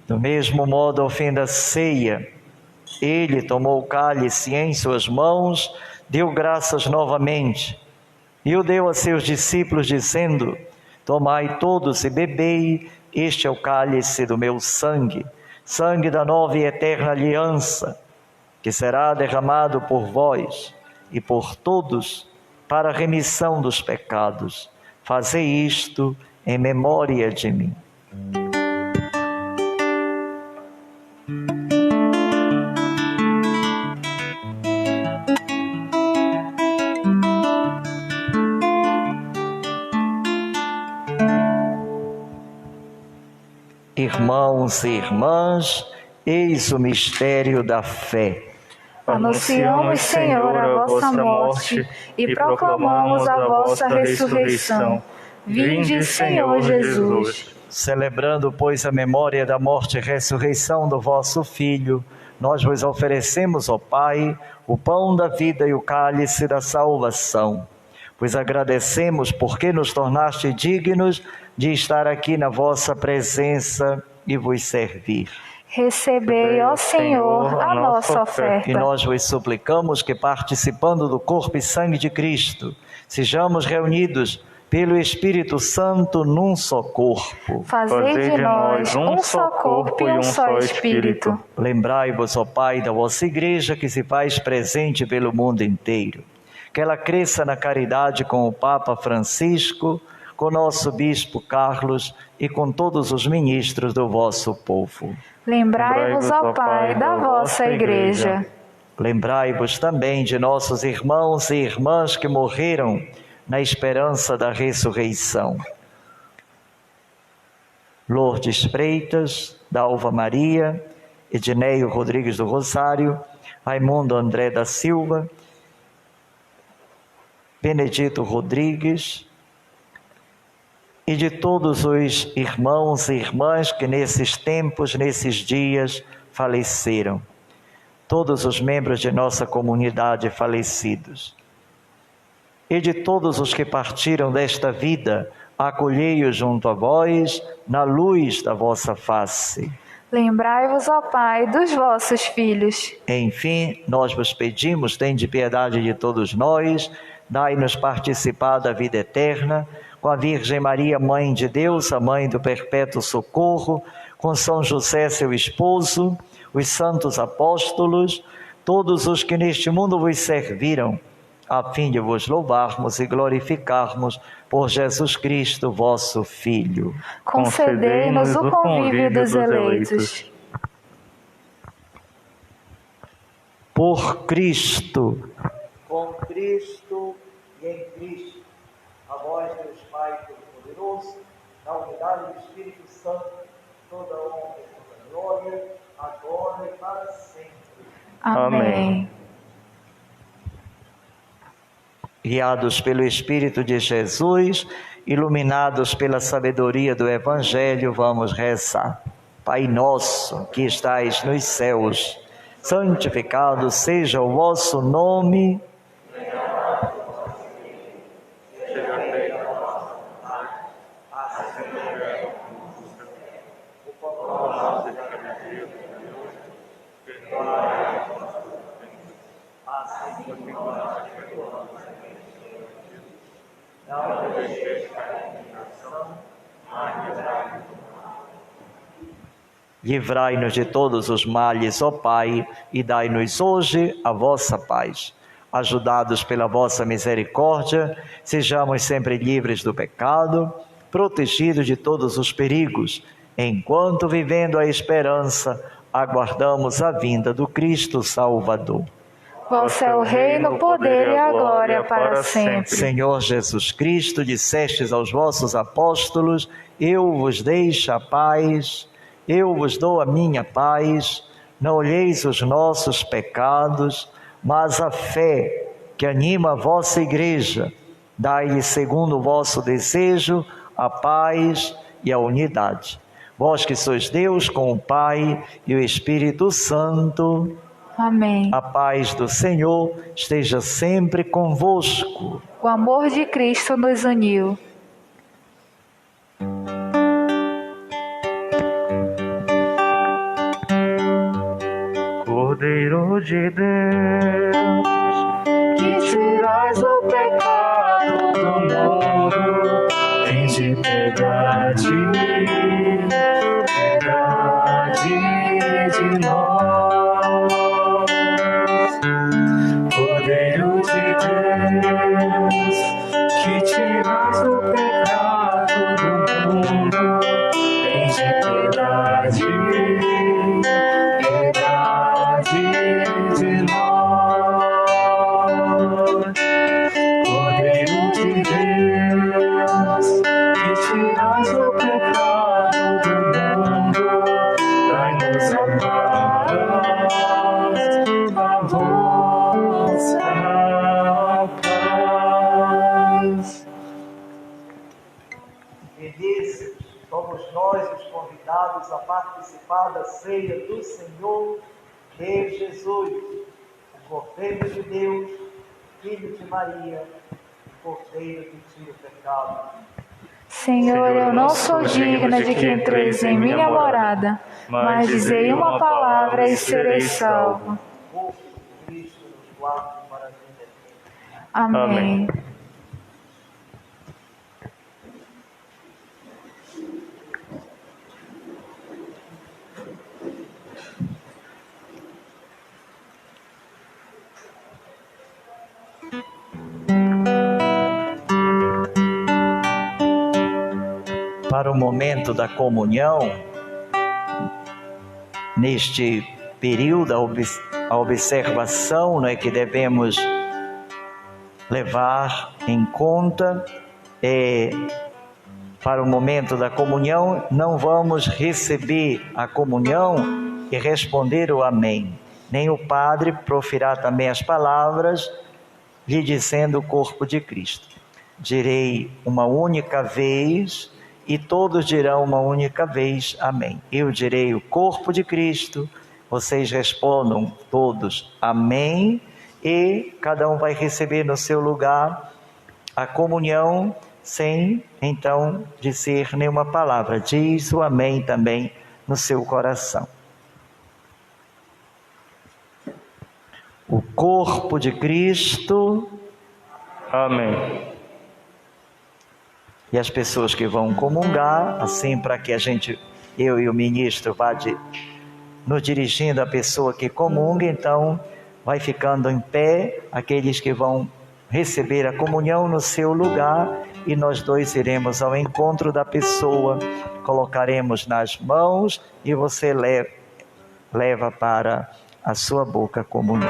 Do mesmo modo, ao fim da ceia, ele tomou o cálice em suas mãos, deu graças novamente e o deu a seus discípulos, dizendo: tomai todos e bebei, este é o cálice do meu sangue, sangue da nova e eterna aliança, que será derramado por vós e por todos para a remissão dos pecados. Fazei isto em memória de mim. Irmãos e irmãs, eis o mistério da fé. Anunciamos, Senhor, a vossa morte e proclamamos a vossa ressurreição. Vinde, Senhor Jesus. Celebrando, pois, a memória da morte e ressurreição do vosso Filho, nós vos oferecemos, ó Pai, o pão da vida e o cálice da salvação. Vos agradecemos porque nos tornaste dignos de estar aqui na vossa presença e vos servir. Recebei, ó Senhor, a nossa oferta. E nós vos suplicamos que, participando do corpo e sangue de Cristo, sejamos reunidos pelo Espírito Santo num só corpo. Fazei de nós um só corpo e um só Espírito. Lembrai-vos, ó Pai, da vossa Igreja que se faz presente pelo mundo inteiro. Que ela cresça na caridade com o Papa Francisco, com o nosso Bispo Carlos e com todos os ministros do vosso povo. Lembrai-vos, ó Pai, da vossa Igreja. Lembrai-vos também de nossos irmãos e irmãs que morreram na esperança da ressurreição. Lourdes Freitas, Dalva Maria, Edneio Rodrigues do Rosário, Raimundo André da Silva, Benedito Rodrigues, e de todos os irmãos e irmãs que nesses tempos, nesses dias, faleceram. Todos os membros de nossa comunidade falecidos. E de todos os que partiram desta vida, acolhei-os junto a vós, na luz da vossa face. Lembrai-vos, ó Pai, dos vossos filhos. Enfim, nós vos pedimos, tende piedade de todos nós, dai-nos participar da vida eterna, com a Virgem Maria, Mãe de Deus, a Mãe do Perpétuo Socorro, com São José, seu esposo, os santos apóstolos, todos os que neste mundo vos serviram, a fim de vos louvarmos e glorificarmos por Jesus Cristo, vosso Filho. Concedei-nos o convívio dos eleitos. Por Cristo, com Cristo e em Cristo, a vós, Deus Pai Todo-Poderoso, na unidade do Espírito Santo, toda honra e toda glória, agora e para sempre. Amém. Guiados pelo Espírito de Jesus, iluminados pela sabedoria do Evangelho, vamos rezar. Pai nosso, que estais nos céus, santificado seja o vosso nome. Livrai-nos de todos os males, ó Pai, e dai-nos hoje a vossa paz. Ajudados pela vossa misericórdia, sejamos sempre livres do pecado, protegidos de todos os perigos, enquanto, vivendo a esperança, aguardamos a vinda do Cristo Salvador. Vosso é o reino, o poder e a glória para sempre. Senhor Jesus Cristo, dissestes aos vossos apóstolos: eu vos deixo a paz, eu vos dou a minha paz. Não olheis os nossos pecados, mas a fé que anima a vossa igreja. Dai-lhe, segundo o vosso desejo, a paz e a unidade. Vós que sois Deus com o Pai e o Espírito Santo. Amém. A paz do Senhor esteja sempre convosco. O amor de Cristo nos uniu. Cordeiro de Deus, que tirais o pecado do mundo, tende piedade, piedade de nós. Cordeiro de Deus, que tirais o pecado do mundo, tende piedade, piedade de nós. Cordeiro de Deus, que tirais o pecado do mundo, dai-nos a vossa paz. Felizes somos nós os convidados a participar da ceia do Senhor, que é Jesus, o Cordeiro de Deus, Filho de Maria, o Cordeiro que tira o pecado. Senhor, eu não sou digna de que entreis em minha morada, mas dizei uma palavra e serei salvo. O corpo de Cristo nos guarde para a vida eterna. Amém. Para o momento da comunhão, neste período, a observação, né, que devemos levar em conta é, para o momento da comunhão, não vamos receber a comunhão e responder o amém. Nem o padre proferirá também as palavras, lhe dizendo o corpo de Cristo. Direi uma única vez e todos dirão uma única vez amém. Eu direi o corpo de Cristo, vocês respondam todos amém, e cada um vai receber no seu lugar a comunhão sem então dizer nenhuma palavra. Diz o amém também no seu coração. O corpo de Cristo. Amém. E as pessoas que vão comungar, assim para que eu e o ministro vá nos dirigindo à pessoa que comunga, então vai ficando em pé aqueles que vão receber a comunhão no seu lugar, e nós dois iremos ao encontro da pessoa, colocaremos nas mãos e você leva para a sua boca a comunhão.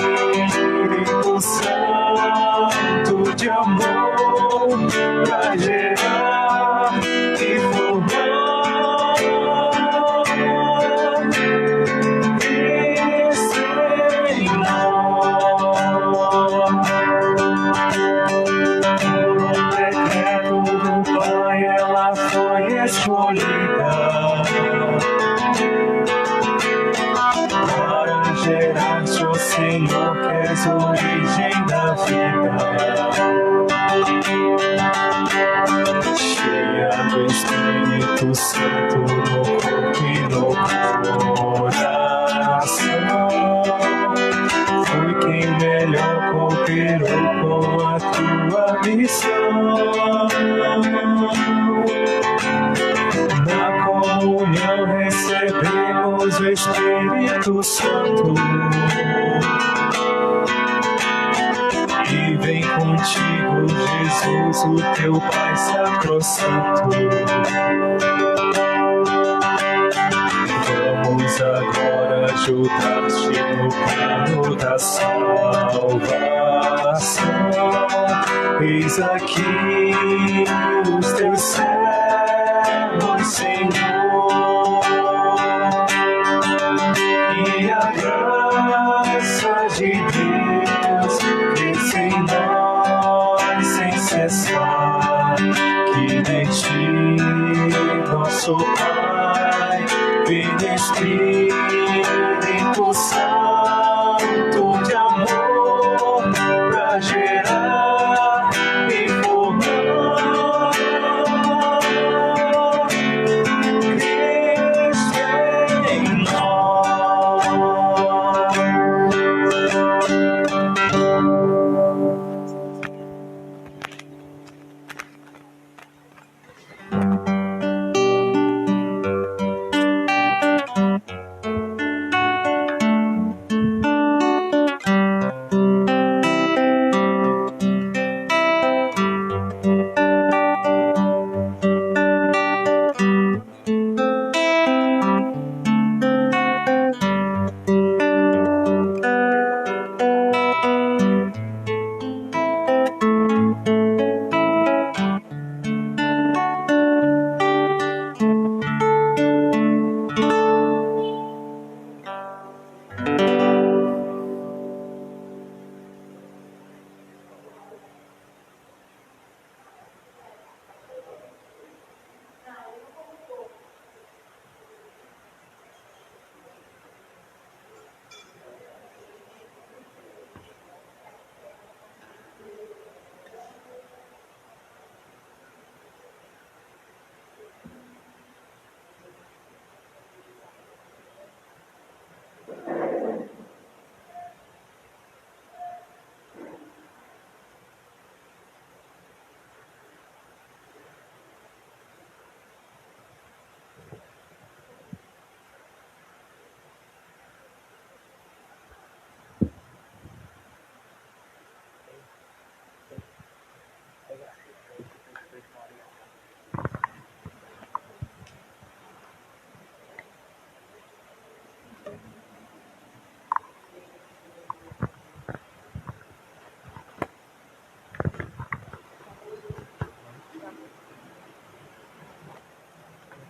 Espírito Santo de amor pra gerar e formar esse em nós. Por um decreto do Pai ela foi Santo no corpo e no coração. Foi quem melhor cooperou com a tua missão. Na comunhão recebemos o Espírito Santo. E vem contigo, Jesus, o teu Pai sacrossanto. Vamos agora ajudar-te no plano da salvação. Eis aqui os teus servos, Senhor, e a graça de Deus cresce em nós sem cessar. Que de ti, nosso Pai, vem Espírito Santo de amor pra gerar e formar Cristo em nós.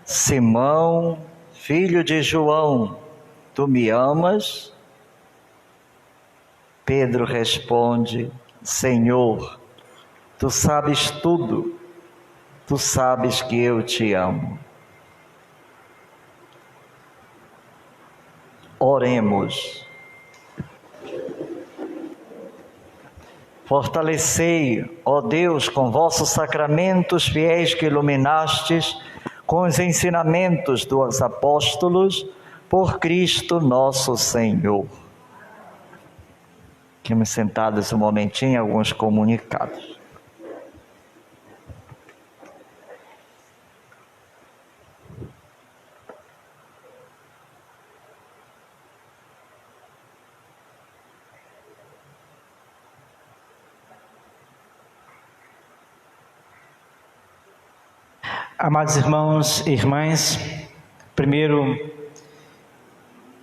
Simão, filho de João, tu me amas? Pedro responde: Senhor, tu sabes tudo, tu sabes que eu te amo. Oremos. Fortalecei, ó Deus, com vossos sacramentos fiéis que iluminastes, com os ensinamentos dos apóstolos, por Cristo nosso Senhor. Fiquemos sentados um momentinho, alguns comunicados. Amados irmãos e irmãs, primeiro,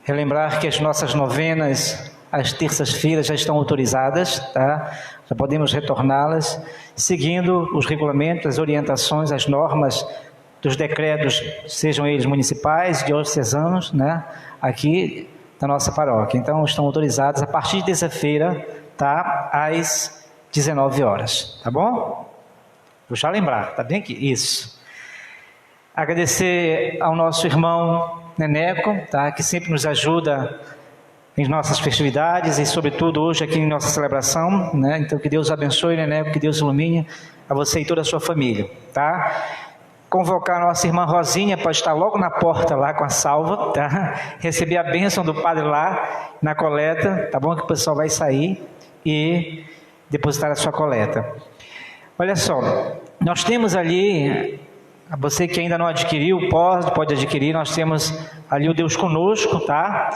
relembrar que as nossas novenas, às terças-feiras, já estão autorizadas, tá? Já podemos retorná-las, seguindo os regulamentos, as orientações, as normas dos decretos, sejam eles municipais, diocesanos, né? Aqui da nossa paróquia. Então, estão autorizadas a partir de terça-feira, tá? Às 19 horas, tá bom? Vou já lembrar, tá bem aqui? Isso. Agradecer ao nosso irmão Neneco, tá, que sempre nos ajuda em nossas festividades e, sobretudo, hoje aqui em nossa celebração, né? Então, que Deus abençoe, Neneco, que Deus ilumine a você e toda a sua família, tá? convocar a nossa irmã Rosinha para estar logo na porta lá com a salva, tá? Receber a bênção do padre lá na coleta, tá bom? Que o pessoal vai sair e depositar a sua coleta. Olha só, nós temos ali, você que ainda não adquiriu, pode adquirir, nós temos ali o Deus Conosco, tá?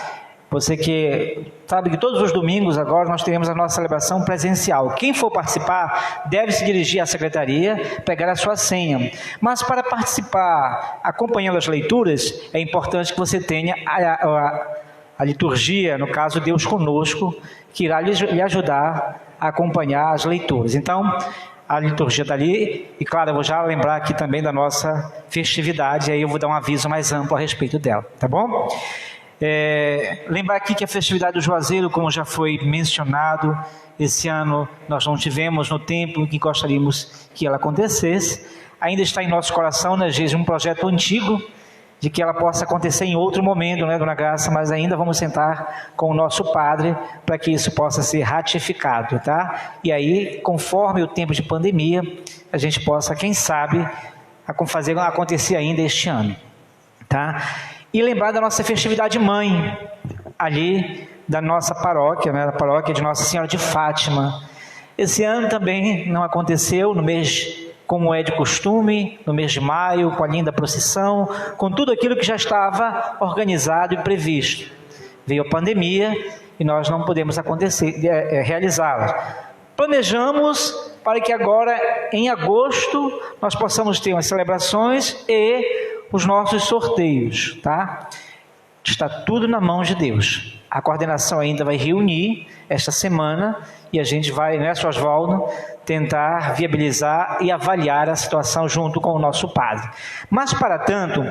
Você que sabe que todos os domingos agora nós teremos a nossa celebração presencial. Quem for participar deve se dirigir à secretaria, pegar a sua senha. Mas para participar acompanhando as leituras, é importante que você tenha a liturgia, no caso Deus Conosco, que irá lhe ajudar a acompanhar as leituras. Então, a liturgia está ali, e claro, eu vou já lembrar aqui também da nossa festividade, aí eu vou dar um aviso mais amplo a respeito dela, tá bom? Lembrar aqui que a festividade do Juazeiro, como já foi mencionado, esse ano nós não tivemos no tempo em que gostaríamos que ela acontecesse. Ainda está em nosso coração, né, um projeto antigo de que ela possa acontecer em outro momento, né, Dona Graça, mas ainda vamos sentar com o nosso padre para que isso possa ser ratificado, tá? E aí, conforme o tempo de pandemia, a gente possa, quem sabe, fazer acontecer ainda este ano, tá? E lembrar da nossa festividade mãe, ali da nossa paróquia, né, a paróquia de Nossa Senhora de Fátima. Esse ano também não aconteceu no mês, como é de costume, no mês de maio, com a linda procissão, com tudo aquilo que já estava organizado e previsto. Veio a pandemia e nós não podemos realizá-la. Planejamos para que agora, em agosto, nós possamos ter umas celebrações e os nossos sorteios, tá? Está tudo na mão de Deus. A coordenação ainda vai reunir esta semana e a gente vai, né, Sr. Oswaldo, tentar viabilizar e avaliar a situação junto com o nosso padre. Mas, para tanto,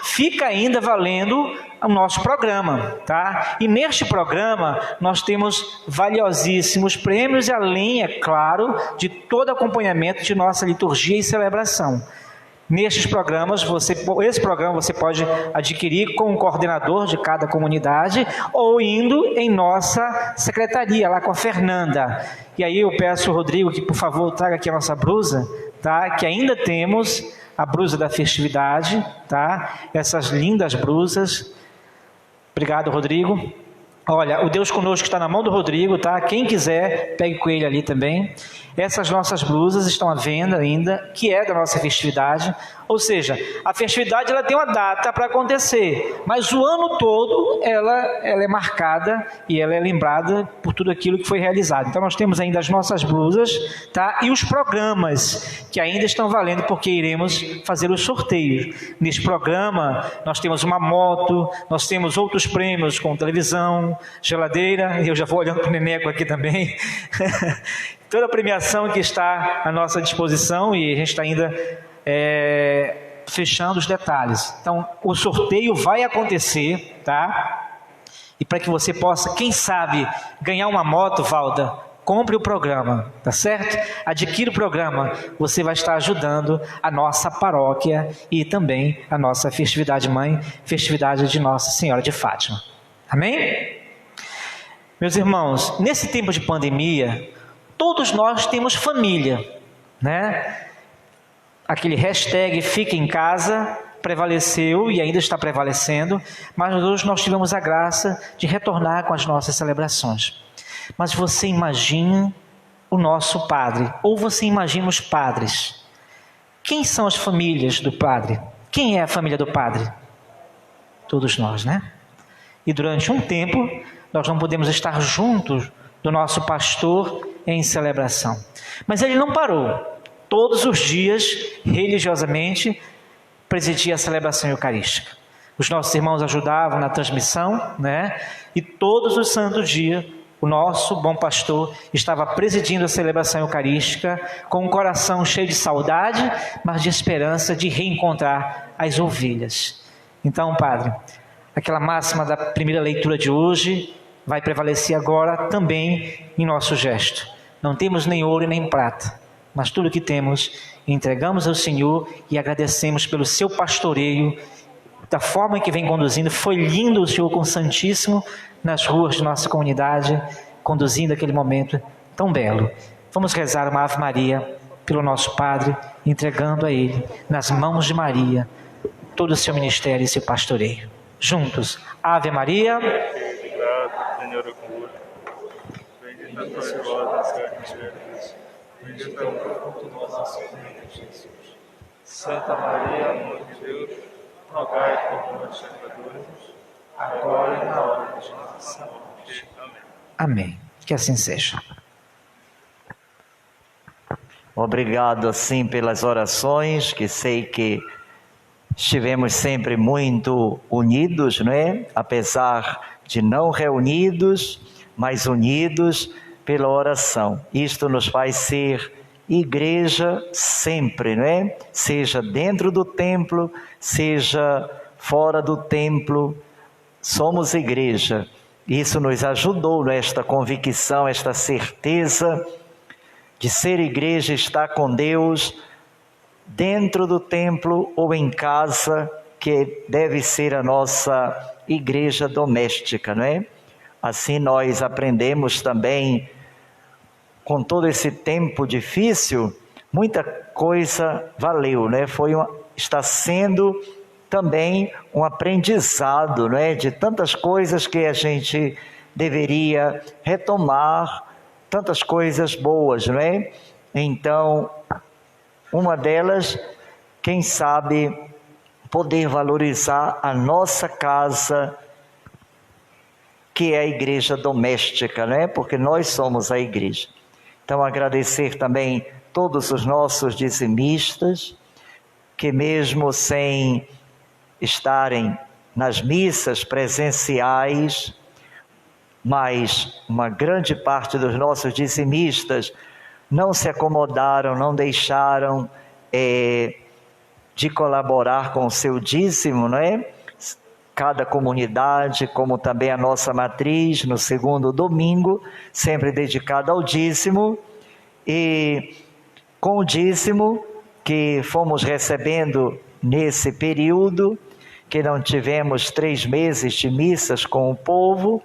fica ainda valendo o nosso programa, tá? E neste programa nós temos valiosíssimos prêmios, e além, é claro, de todo acompanhamento de nossa liturgia e celebração. Nestes programas, esse programa você pode adquirir com o coordenador de cada comunidade ou indo em nossa secretaria, lá com a Fernanda. E aí eu peço ao Rodrigo que, por favor, traga aqui a nossa blusa, tá? Que ainda temos a blusa da festividade, tá? Essas lindas blusas. Obrigado, Rodrigo. Olha, o Deus Conosco está na mão do Rodrigo, tá? Quem quiser, pegue com ele ali também. Essas nossas blusas estão à venda ainda, que é da nossa festividade. Ou seja, a festividade ela tem uma data para acontecer, mas o ano todo ela é marcada e ela é lembrada por tudo aquilo que foi realizado. Então nós temos ainda as nossas blusas, tá? E os programas que ainda estão valendo, porque iremos fazer os sorteios. Neste programa nós temos uma moto, nós temos outros prêmios com televisão, geladeira, e eu já vou olhando para o Neneco aqui também. Toda a premiação que está à nossa disposição, e a gente está ainda fechando os detalhes. Então, o sorteio vai acontecer, tá? E para que você possa, quem sabe, ganhar uma moto, Valda, compre o programa, tá certo? Adquira o programa, você vai estar ajudando a nossa paróquia e também a nossa festividade mãe, festividade de Nossa Senhora de Fátima. Amém? Meus irmãos, nesse tempo de pandemia, todos nós temos família, né? Aquele hashtag fica em casa prevaleceu e ainda está prevalecendo, mas hoje nós tivemos a graça de retornar com as nossas celebrações. Mas você imagina o nosso padre, ou você imagina os padres. Quem são as famílias do padre? Quem é a família do padre? Todos nós, né? E durante um tempo, nós não podemos estar juntos do nosso pastor em celebração. Mas ele não parou. Todos os dias, religiosamente, presidia a celebração eucarística. Os nossos irmãos ajudavam na transmissão, né? E todos os santos dias, o nosso bom pastor estava presidindo a celebração eucarística com um coração cheio de saudade, mas de esperança de reencontrar as ovelhas. Então, padre, aquela máxima da primeira leitura de hoje vai prevalecer agora também em nosso gesto. Não temos nem ouro nem prata, mas tudo o que temos entregamos ao Senhor e agradecemos pelo seu pastoreio, da forma em que vem conduzindo. Foi lindo o Senhor com o Santíssimo nas ruas de nossa comunidade, conduzindo aquele momento tão belo. Vamos rezar uma Ave Maria pelo nosso Padre, entregando a Ele, nas mãos de Maria, todo o seu ministério e seu pastoreio. Juntos, Ave Maria. Obrigado, Senhor, é convosco. Bendita sois vós entre as mulheres. Bendito é o fruto do vosso ventre, Jesus. Santa Maria, Mãe de Deus, rogai por nós, pecadores, agora e na hora de nossa morte. Amém. Amém. Que assim seja. Obrigado, assim, pelas orações, que sei que estivemos sempre muito unidos, não é? Apesar de não reunidos, mas unidos pela oração. Isto nos faz ser igreja sempre, não é? Seja dentro do templo, seja fora do templo, somos igreja. Isso nos ajudou nesta convicção, esta certeza de ser igreja, estar com Deus dentro do templo ou em casa, que deve ser a nossa igreja doméstica, não é? Assim nós aprendemos também, com todo esse tempo difícil, muita coisa valeu, né? Está sendo também um aprendizado, não é? De tantas coisas que a gente deveria retomar, tantas coisas boas, não é? Então, uma delas, quem sabe, poder valorizar a nossa casa, que é a igreja doméstica, não é? Porque nós somos a igreja. Então, agradecer também todos os nossos dizimistas, que mesmo sem estarem nas missas presenciais, mas uma grande parte dos nossos dizimistas não se acomodaram, não deixaram de colaborar com o seu dízimo, não é? Cada comunidade, como também a nossa matriz, no segundo domingo, sempre dedicada ao dízimo, e com o dízimo que fomos recebendo nesse período, que não tivemos 3 meses de missas com o povo,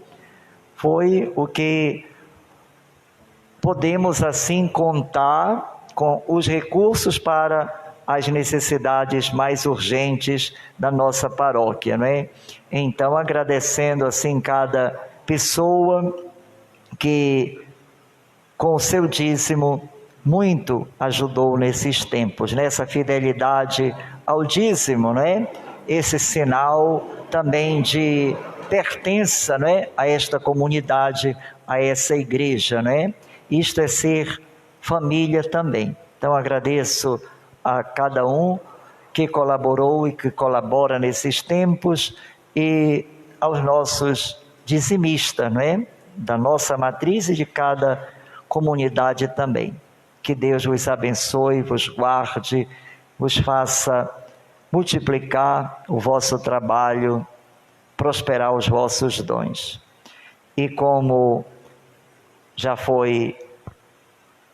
foi o que podemos assim contar com os recursos para as necessidades mais urgentes da nossa paróquia, não é? Então, agradecendo assim cada pessoa que com o seu dízimo muito ajudou nesses tempos, nessa fidelidade ao dízimo, não é? Esse sinal também de pertença, não é? A esta comunidade, a essa igreja, não é? Isto é ser família também. Então agradeço a cada um que colaborou e que colabora nesses tempos, e aos nossos dizimistas, não é? Da nossa matriz e de cada comunidade também. Que Deus vos abençoe, vos guarde, vos faça multiplicar o vosso trabalho, prosperar os vossos dons. E como já foi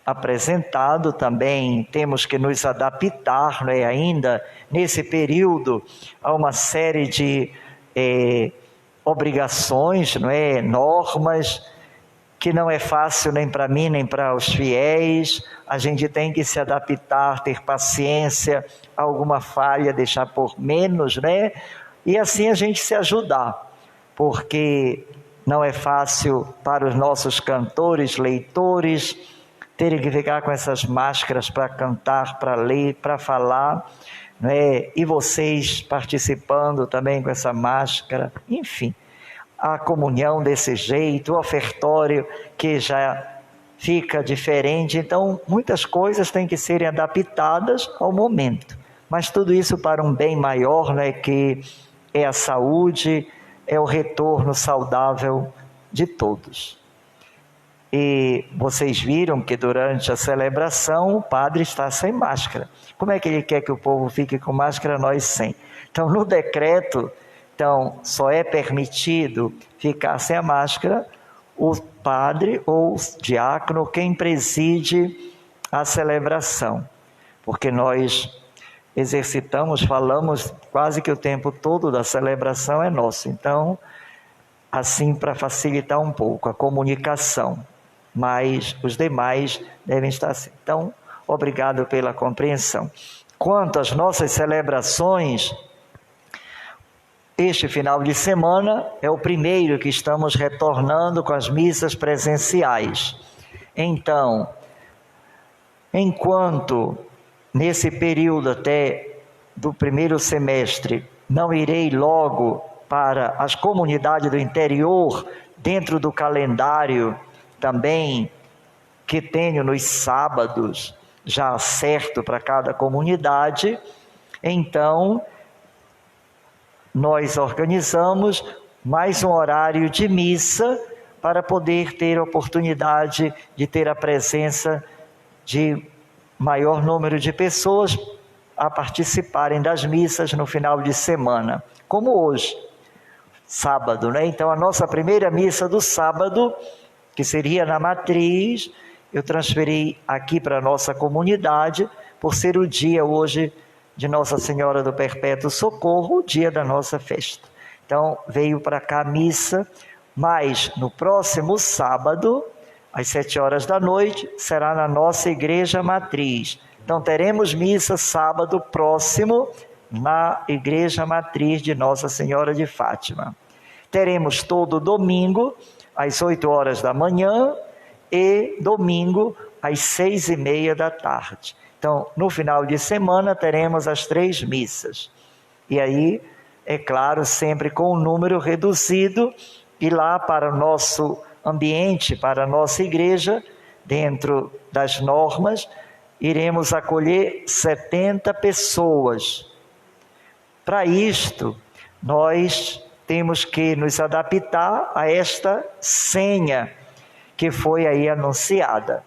apresentado também, temos que nos adaptar, não é? Ainda nesse período, a uma série de obrigações, não é? Normas, que não é fácil nem para mim, nem para os fiéis. A gente tem que se adaptar, ter paciência, alguma falha, deixar por menos, né? E assim a gente se ajudar, porque não é fácil para os nossos cantores, leitores, terem que ficar com essas máscaras para cantar, para ler, para falar, né? E vocês participando também com essa máscara, enfim. A comunhão desse jeito, o ofertório que já fica diferente. Então, muitas coisas têm que serem adaptadas ao momento. Mas tudo isso para um bem maior, né, que é a saúde, é o retorno saudável de todos. E vocês viram que durante a celebração o padre está sem máscara. Como é que ele quer que o povo fique com máscara, nós sem? Então, no decreto, só é permitido ficar sem a máscara o padre ou o diácono, quem preside a celebração. Porque nós exercitamos, falamos quase que o tempo todo da celebração é nosso. Então, assim, para facilitar um pouco a comunicação. Mas os demais devem estar assim. Então, Obrigado pela compreensão. Quanto às nossas celebrações, este final de semana é o primeiro que estamos retornando com as missas presenciais. Então, enquanto nesse período até do primeiro semestre não irei logo para as comunidades do interior, dentro do calendário também que tenho nos sábados, já certo para cada comunidade, então nós organizamos mais um horário de missa para poder ter a oportunidade de ter a presença de maior número de pessoas a participarem das missas no final de semana, como hoje, sábado, né? Então a nossa primeira missa do sábado, que seria na matriz, eu transferi aqui para a nossa comunidade, por ser o dia hoje de Nossa Senhora do Perpétuo Socorro, o dia da nossa festa. Então veio para cá a missa, mas no próximo sábado, às 7 horas da noite, será na nossa igreja matriz. Então teremos missa sábado próximo na igreja matriz de Nossa Senhora de Fátima. Teremos todo domingo às 8 horas da manhã e domingo às 6:30 da tarde. Então, no final de semana teremos as 3 missas. E aí, é claro, sempre com um número reduzido, e lá para o nosso ambiente, para a nossa igreja, dentro das normas, iremos acolher 70 pessoas. Para isto, nós temos que nos adaptar a esta senha que foi aí anunciada,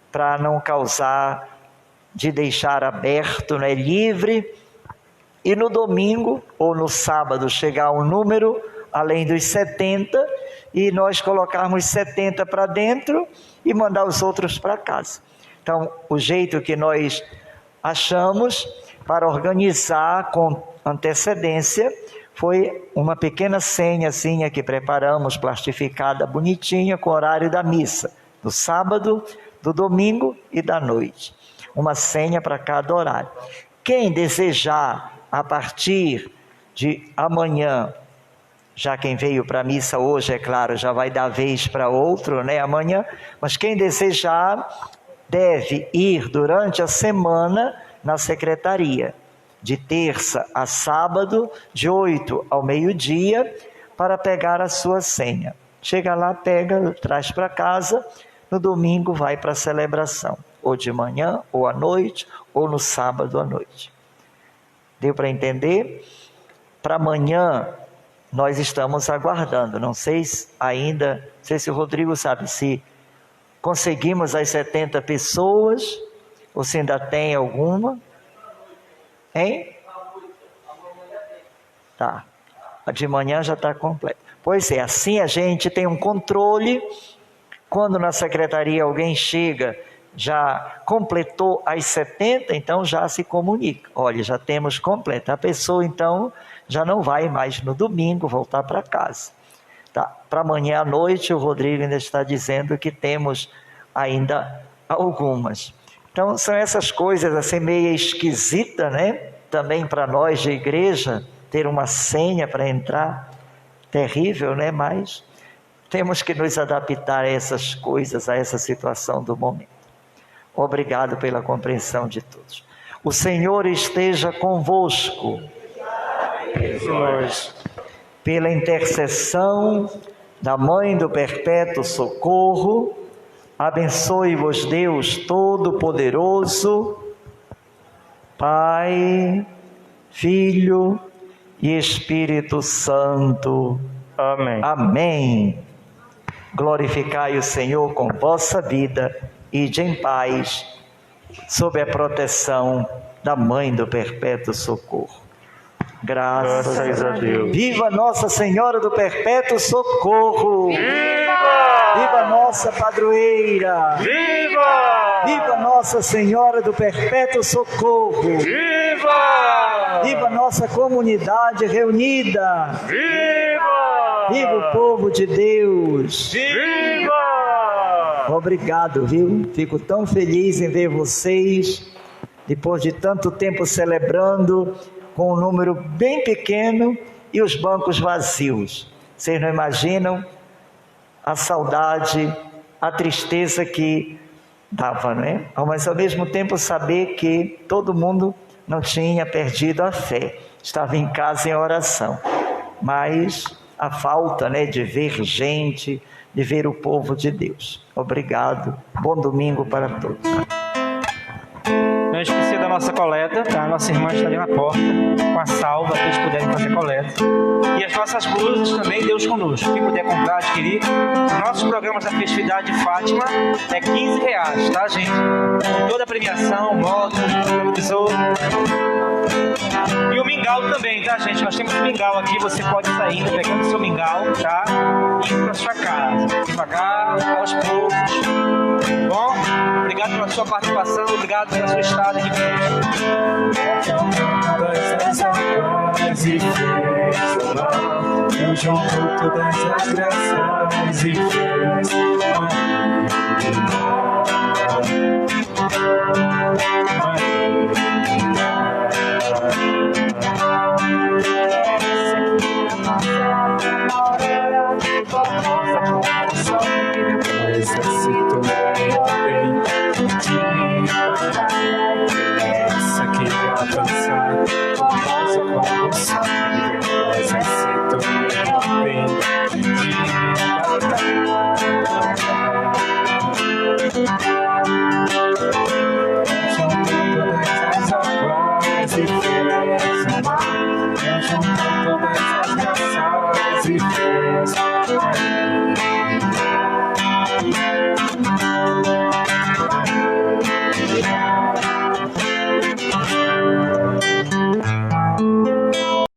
para não causar de deixar aberto, né, livre, e no domingo ou no sábado chegar um número além dos 70 e nós colocarmos 70 para dentro e mandar os outros para casa. Então, o jeito que nós achamos para organizar com antecedência foi uma pequena senhazinha que preparamos, plastificada, bonitinha, com o horário da missa, do sábado, do domingo e da noite. Uma senha para cada horário. Quem desejar, a partir de amanhã, já quem veio para a missa hoje, é claro, já vai dar vez para outro, né, amanhã, mas quem desejar deve ir durante a semana na secretaria, de terça a sábado, de 8 ao meio-dia, para pegar a sua senha. Chega lá, pega, traz para casa, no domingo vai para a celebração, ou de manhã, ou à noite, ou no sábado à noite. Deu para entender? Para amanhã, nós estamos aguardando, não sei ainda, não sei se o Rodrigo sabe se conseguimos as 70 pessoas, ou se ainda tem alguma. Hein? Tá. A de manhã já está completa. Pois é, assim a gente tem um controle. Quando na secretaria alguém chega, já completou as 70, então já se comunica. Olha, já temos completo. A pessoa então já não vai mais no domingo voltar para casa. Tá. Para amanhã à noite o Rodrigo ainda está dizendo que temos ainda algumas. Então são essas coisas assim meio esquisitas, né? Também para nós de igreja, ter uma senha para entrar, terrível, né? Mas temos que nos adaptar a essas coisas, a essa situação do momento. Obrigado pela compreensão de todos. O Senhor esteja convosco. Pela intercessão da Mãe do Perpétuo Socorro, abençoe-vos Deus Todo-Poderoso, Pai, Filho e Espírito Santo. Amém. Amém. Glorificai o Senhor com vossa vida, ide em paz, sob a proteção da Mãe do Perpétuo Socorro. Graças a Deus. Viva Nossa Senhora do Perpétuo Socorro! Viva! Viva Nossa Padroeira! Viva! Viva Nossa Senhora do Perpétuo Socorro! Viva! Viva nossa comunidade reunida! Viva! Viva o povo de Deus! Viva! obrigado, viu? Fico tão feliz em ver vocês, depois de tanto tempo celebrando, com um número bem pequeno e os bancos vazios. Vocês não imaginam a saudade, a tristeza que dava, não é? Mas ao mesmo tempo saber que todo mundo não tinha perdido a fé, estava em casa em oração. Mas a falta, né, de ver gente, de ver o povo de Deus. Obrigado. Bom domingo para todos. Não esquecer da nossa coleta, tá? A nossa irmã está ali na porta, com a salva, para eles puderem fazer coleta. E as nossas blusas também, Deus conosco. Quem puder comprar, adquirir. Nossos programas da festividade de Fátima é R$15, tá, gente? Toda a premiação, moto, televisor. E o mingau também, tá, gente? Nós temos mingau aqui, você pode sair pegando o seu mingau, tá? E indo para sua casa. Devagar, aos poucos. Bom? Obrigado pela sua participação, obrigado pela sua estada aqui Eu junto todas as graças e fez necessito bem essa que avançar como sabe necessito bem junto todas as águas e fez